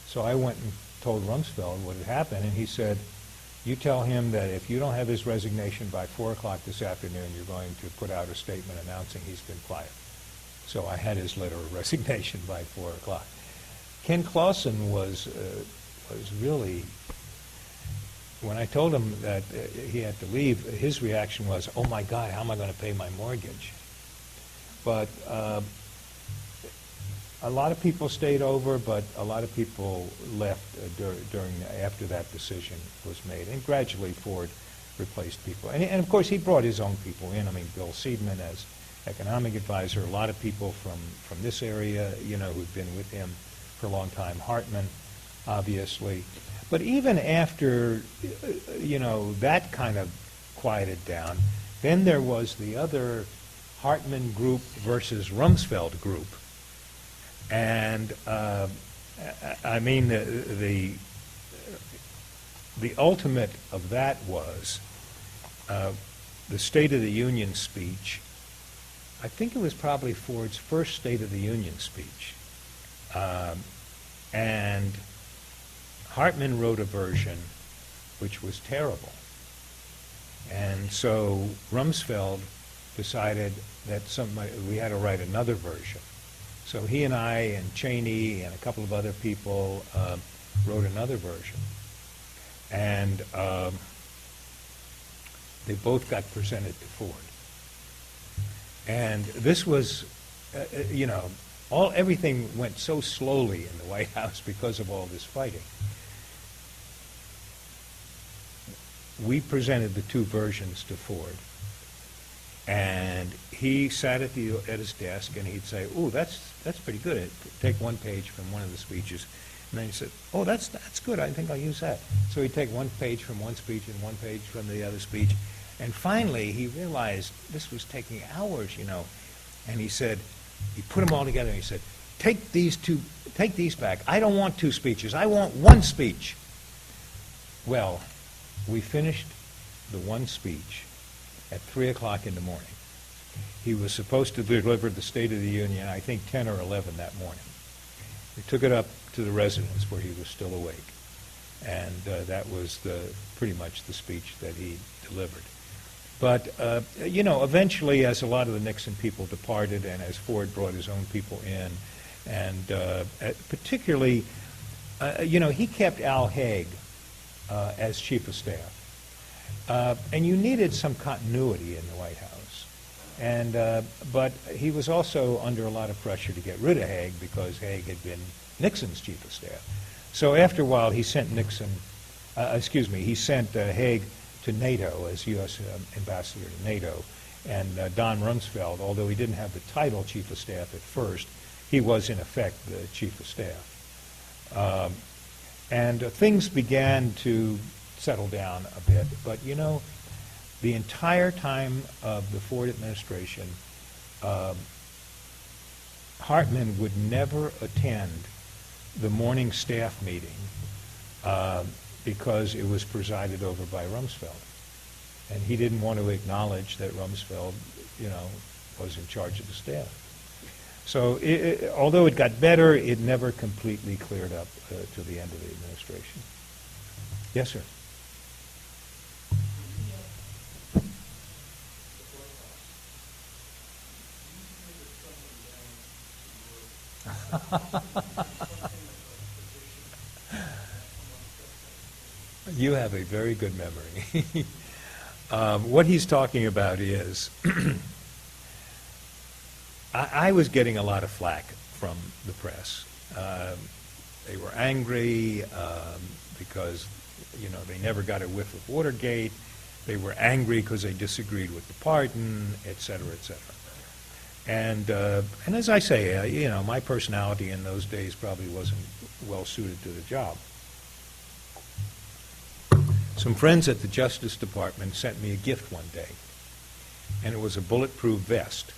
So I went and told Rumsfeld what had happened, and he said, you tell him that if you don't have his resignation by 4 o'clock this afternoon, you're going to put out a statement announcing he's been fired. So I had his letter of resignation by 4 o'clock. Ken Clausen was really, when I told him that he had to leave, his reaction was, oh my God, how am I going to pay my mortgage? But a lot of people stayed over, but a lot of people left after that decision was made. And gradually Ford replaced people. And of course he brought his own people in. I mean, Bill Seidman as economic advisor, a lot of people from this area, who've been with him for a long time. Hartman, obviously. But even after, that kind of quieted down, then there was the other Hartman group versus Rumsfeld group. And I mean, the ultimate of that was the State of the Union speech. I think it was probably Ford's first State of the Union speech. And Hartman wrote a version which was terrible. And so Rumsfeld decided that we had to write another version. So he and I and Cheney and a couple of other people wrote another version. And they both got presented to Ford. And this was, everything went so slowly in the White House because of all this fighting. We presented the two versions to Ford, and he sat at his desk, and he'd say, "Oh, that's pretty good." He'd take one page from one of the speeches, and then he said, "Oh, that's good. I think I'll use that." So he'd take one page from one speech and one page from the other speech, and finally he realized this was taking hours, and he said, he put them all together, and he said, take these back. I don't want two speeches. I want one speech." Well, we finished the one speech at 3 o'clock in the morning. He was supposed to deliver the State of the Union, I think 10 or 11 that morning. We took it up to the residence where he was still awake. And that was pretty much the speech that he delivered. But, eventually, as a lot of the Nixon people departed and as Ford brought his own people in, and particularly, he kept Al Haig as chief of staff. And you needed some continuity in the White House. And but he was also under a lot of pressure to get rid of Haig because Haig had been Nixon's chief of staff. So after a while, he sent Haig to NATO as U.S. ambassador to NATO. And Don Rumsfeld, although he didn't have the title chief of staff at first, he was in effect the chief of staff. And things began to settle down a bit. But, the entire time of the Ford administration, Hartman would never attend the morning staff meeting because it was presided over by Rumsfeld. And he didn't want to acknowledge that Rumsfeld, was in charge of the staff. So although it got better, it never completely cleared up to the end of the administration. Yes, sir. You have a very good memory. What he's talking about is I was getting a lot of flack from the press. They were angry because, they never got a whiff of Watergate. They were angry because they disagreed with the pardon, et cetera, et cetera. And as I say, my personality in those days probably wasn't well suited to the job. Some friends at the Justice Department sent me a gift one day, and it was a bulletproof vest.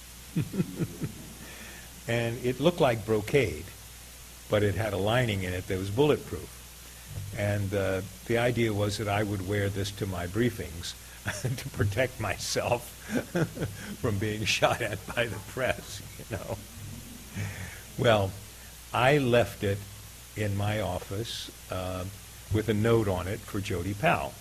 And it looked like brocade, but it had a lining in it that was bulletproof. And the idea was that I would wear this to my briefings to protect myself from being shot at by the press, Well, I left it in my office with a note on it for Jody Powell.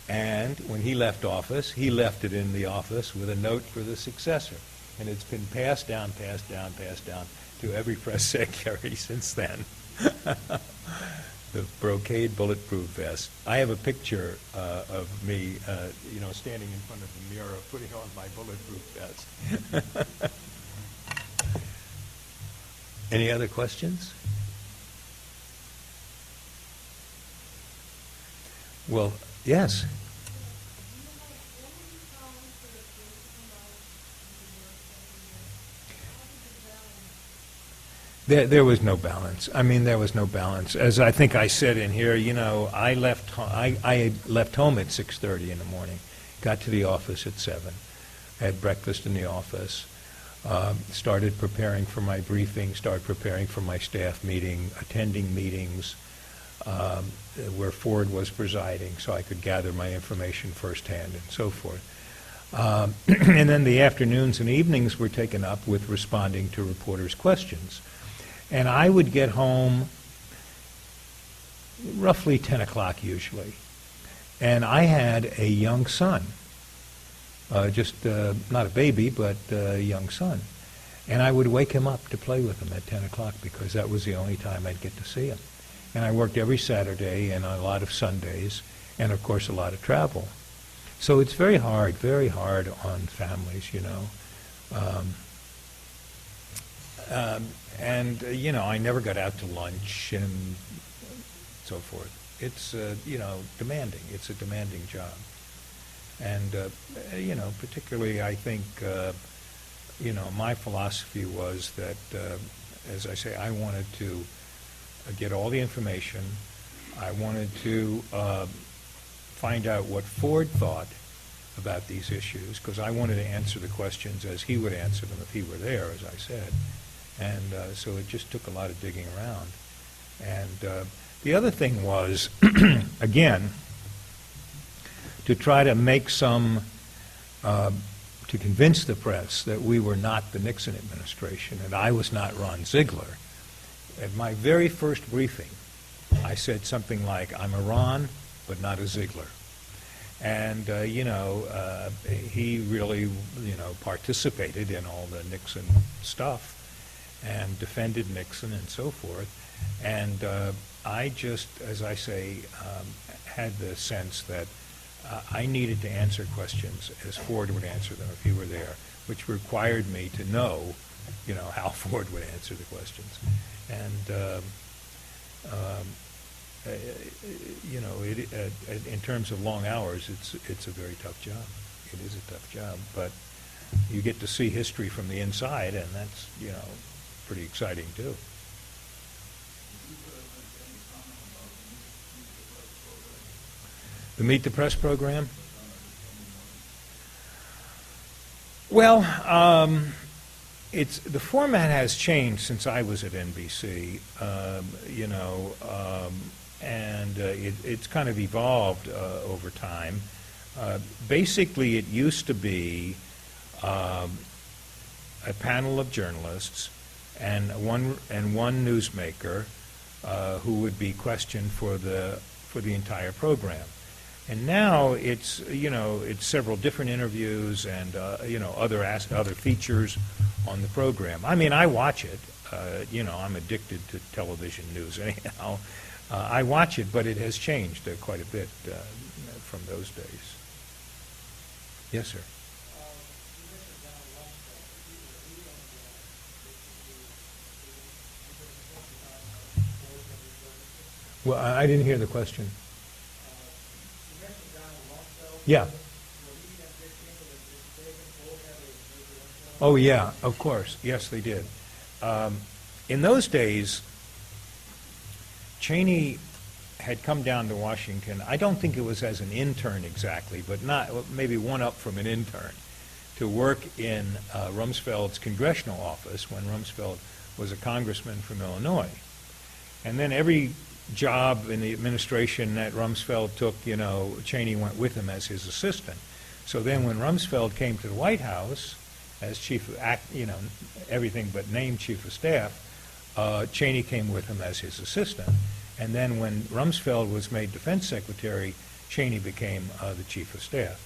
And when he left office, he left it in the office with a note for the successor. And it's been passed down to every press secretary since then. The brocade bulletproof vest. I have a picture of me, standing in front of the mirror, putting on my bulletproof vest. Any other questions? Well, yes. There was no balance. There was no balance. As I think I said in here, I left home at 6:30 in the morning, got to the office at 7, had breakfast in the office, Started preparing for my briefing, started preparing for my staff meeting, attending meetings where Ford was presiding so I could gather my information firsthand and so forth. And then the afternoons and evenings were taken up with responding to reporters' questions. And I would get home roughly 10 o'clock usually. And I had a young son, just not a baby, but a young son. And I would wake him up to play with him at 10 o'clock because that was the only time I'd get to see him. And I worked every Saturday and a lot of Sundays and, of course, a lot of travel. So it's very hard on families, you know. And, you know, I never got out to lunch and so forth. It's, you know, demanding. It's a demanding job. And, you know, particularly I think, you know, my philosophy was that, as I say, I wanted to get all the information. I wanted to find out what Ford thought about these issues, because I wanted to answer the questions as he would answer them if he were there, as I said. And so it just took a lot of digging around. And the other thing was, again, to try to make some, to convince the press that we were not the Nixon administration and I was not Ron Ziegler. At my very first briefing, I said something like, I'm a Ron, but not a Ziegler. And, you know, he really, you know, participated in all the Nixon stuff and defended Nixon and so forth. And I just, as I say, had the sense that I needed to answer questions as Ford would answer them if he were there, which required me to know, you know, how Ford would answer the questions. And, you know, in terms of long hours, it's a very tough job. It is a tough job, but you get to see history from the inside, and that's, you know, pretty exciting too. The Meet the Press program? Well, the format has changed since I was at NBC, you know, and it's kind of evolved over time. Basically, it used to be a panel of journalists and one newsmaker who would be questioned for the entire program. And now it's, you know, it's several different interviews and, you know, other features on the program. I mean, I watch it. You know, I'm addicted to television news anyhow. I watch it, but it has changed quite a bit from those days. Yes, sir. Well, I didn't hear the question. Yeah. Oh, yeah, of course. Yes, they did. In those days, Cheney had come down to Washington. I don't think it was as an intern exactly, but maybe one up from an intern, to work in Rumsfeld's congressional office when Rumsfeld was a congressman from Illinois. And then every job in the administration that Rumsfeld took, you know, Cheney went with him as his assistant. So then when Rumsfeld came to the White House as chief of, you know, everything but named chief of staff, Cheney came with him as his assistant. And then when Rumsfeld was made defense secretary, Cheney became the chief of staff.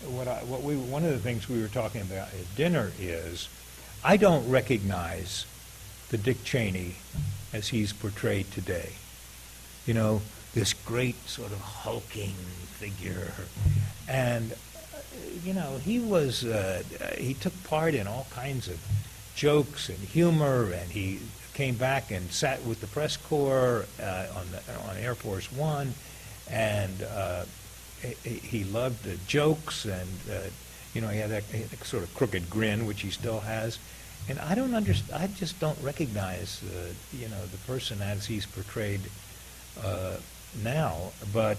One of the things we were talking about at dinner is, I don't recognize the Dick Cheney as he's portrayed today. You know, this great sort of hulking figure. And, you know, he took part in all kinds of jokes and humor, and he came back and sat with the press corps on Air Force One, and he loved the jokes, and, you know, he had that sort of crooked grin, which he still has. And I just don't recognize, you know, the person as he's portrayed now. But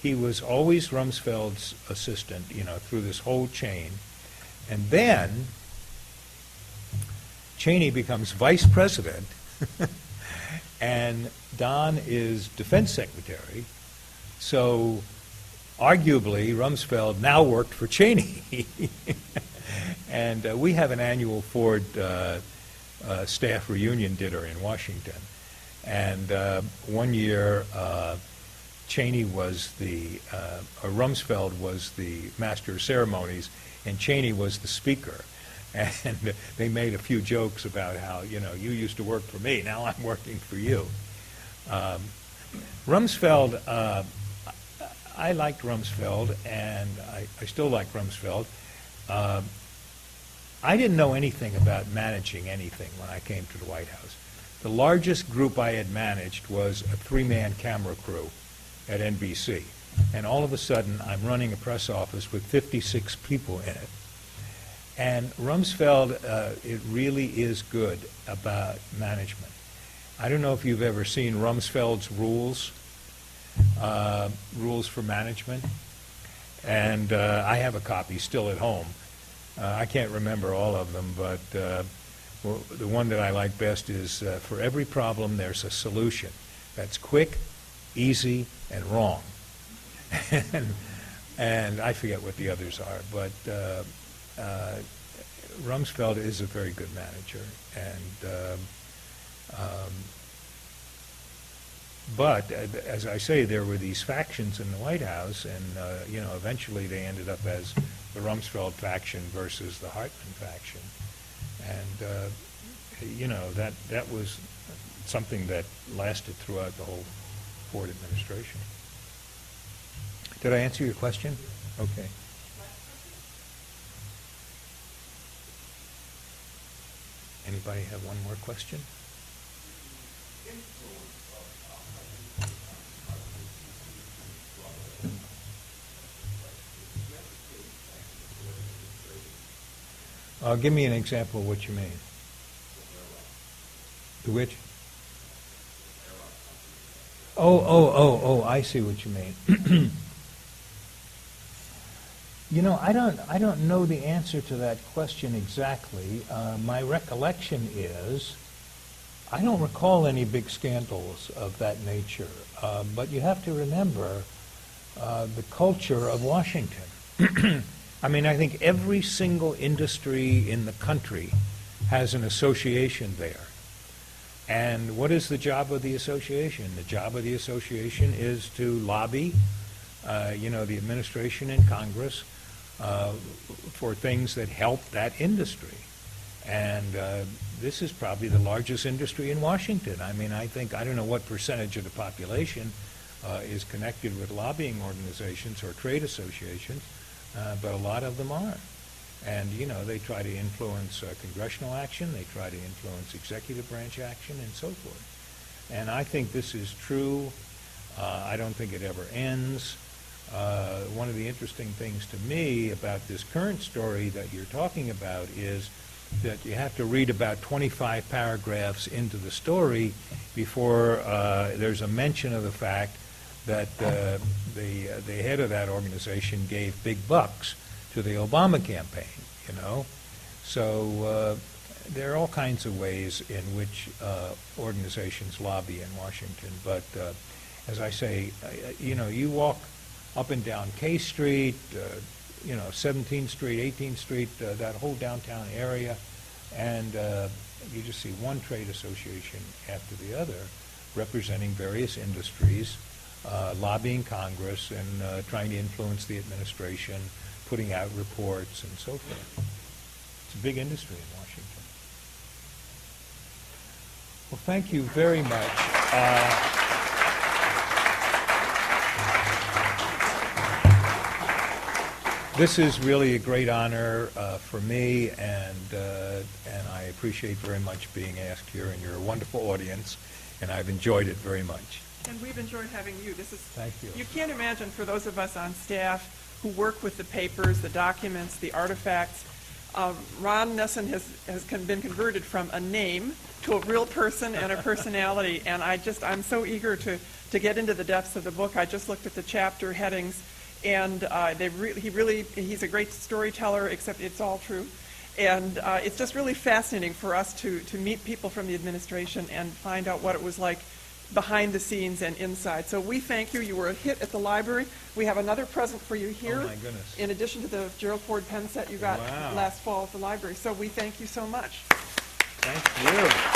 he was always Rumsfeld's assistant, you know, through this whole chain. And then Cheney becomes vice president, and Don is defense secretary. So arguably, Rumsfeld now worked for Cheney. And we have an annual Ford staff reunion dinner in Washington. And one year, Cheney was or Rumsfeld was the master of ceremonies, and Cheney was the speaker. And they made a few jokes about how, you used to work for me, now I'm working for you. Rumsfeld, I liked Rumsfeld, and I still like Rumsfeld. I didn't know anything about managing anything when I came to the White House. The largest group I had managed was a 3-man camera crew at NBC. And all of a sudden, I'm running a press office with 56 people in it. And Rumsfeld, it really is good about management. I don't know if you've ever seen Rumsfeld's rules for management. And I have a copy still at home. I can't remember all of them, but the one that I like best is for every problem there's a solution that's quick, easy, and wrong. and I forget what the others are, but Rumsfeld is a very good manager. And but as I say, there were these factions in the White House, and eventually they ended up as the Rumsfeld faction versus the Hartman faction. And that was something that lasted throughout the whole Ford administration. Did I answer your question? Okay. Anybody have one more question? Give me an example of what you mean. The which? Oh, I see what you mean. I don't know the answer to that question exactly. My recollection is, I don't recall any big scandals of that nature. But you have to remember the culture of Washington. I mean, I think every single industry in the country has an association there. And what is the job of the association? The job of the association is to lobby, the administration and Congress for things that help that industry. And this is probably the largest industry in Washington. I mean, I don't know what percentage of the population is connected with lobbying organizations or trade associations, but a lot of them are. And, they try to influence congressional action, they try to influence executive branch action, and so forth. And I think this is true. I don't think it ever ends. One of the interesting things to me about this current story that you're talking about is that you have to read about 25 paragraphs into the story before there's a mention of the fact that the head of that organization gave big bucks to the Obama campaign, So there are all kinds of ways in which organizations lobby in Washington. But as I say, you walk up and down K Street, 17th Street, 18th Street, that whole downtown area, and you just see one trade association after the other representing various industries, lobbying Congress and trying to influence the administration, putting out reports and so forth. It's a big industry in Washington. Well, thank you very much. This is really a great honor for me, and I appreciate very much being asked here, and you're a wonderful audience, and I've enjoyed it very much. And we've enjoyed having you. Thank you. You can't imagine, for those of us on staff who work with the papers, the documents, the artifacts, Ron Nessen has been converted from a name to a real person and a personality, and I'm so eager to get into the depths of the book. I just looked at the chapter headings, And he's a great storyteller, except it's all true. And it's just really fascinating for us to meet people from the administration and find out what it was like behind the scenes and inside. So we thank you. You were a hit at the library. We have another present for you here. Oh, my goodness. In addition to the Gerald Ford pen set you got Wow. last fall at the library. So we thank you so much. Thank you.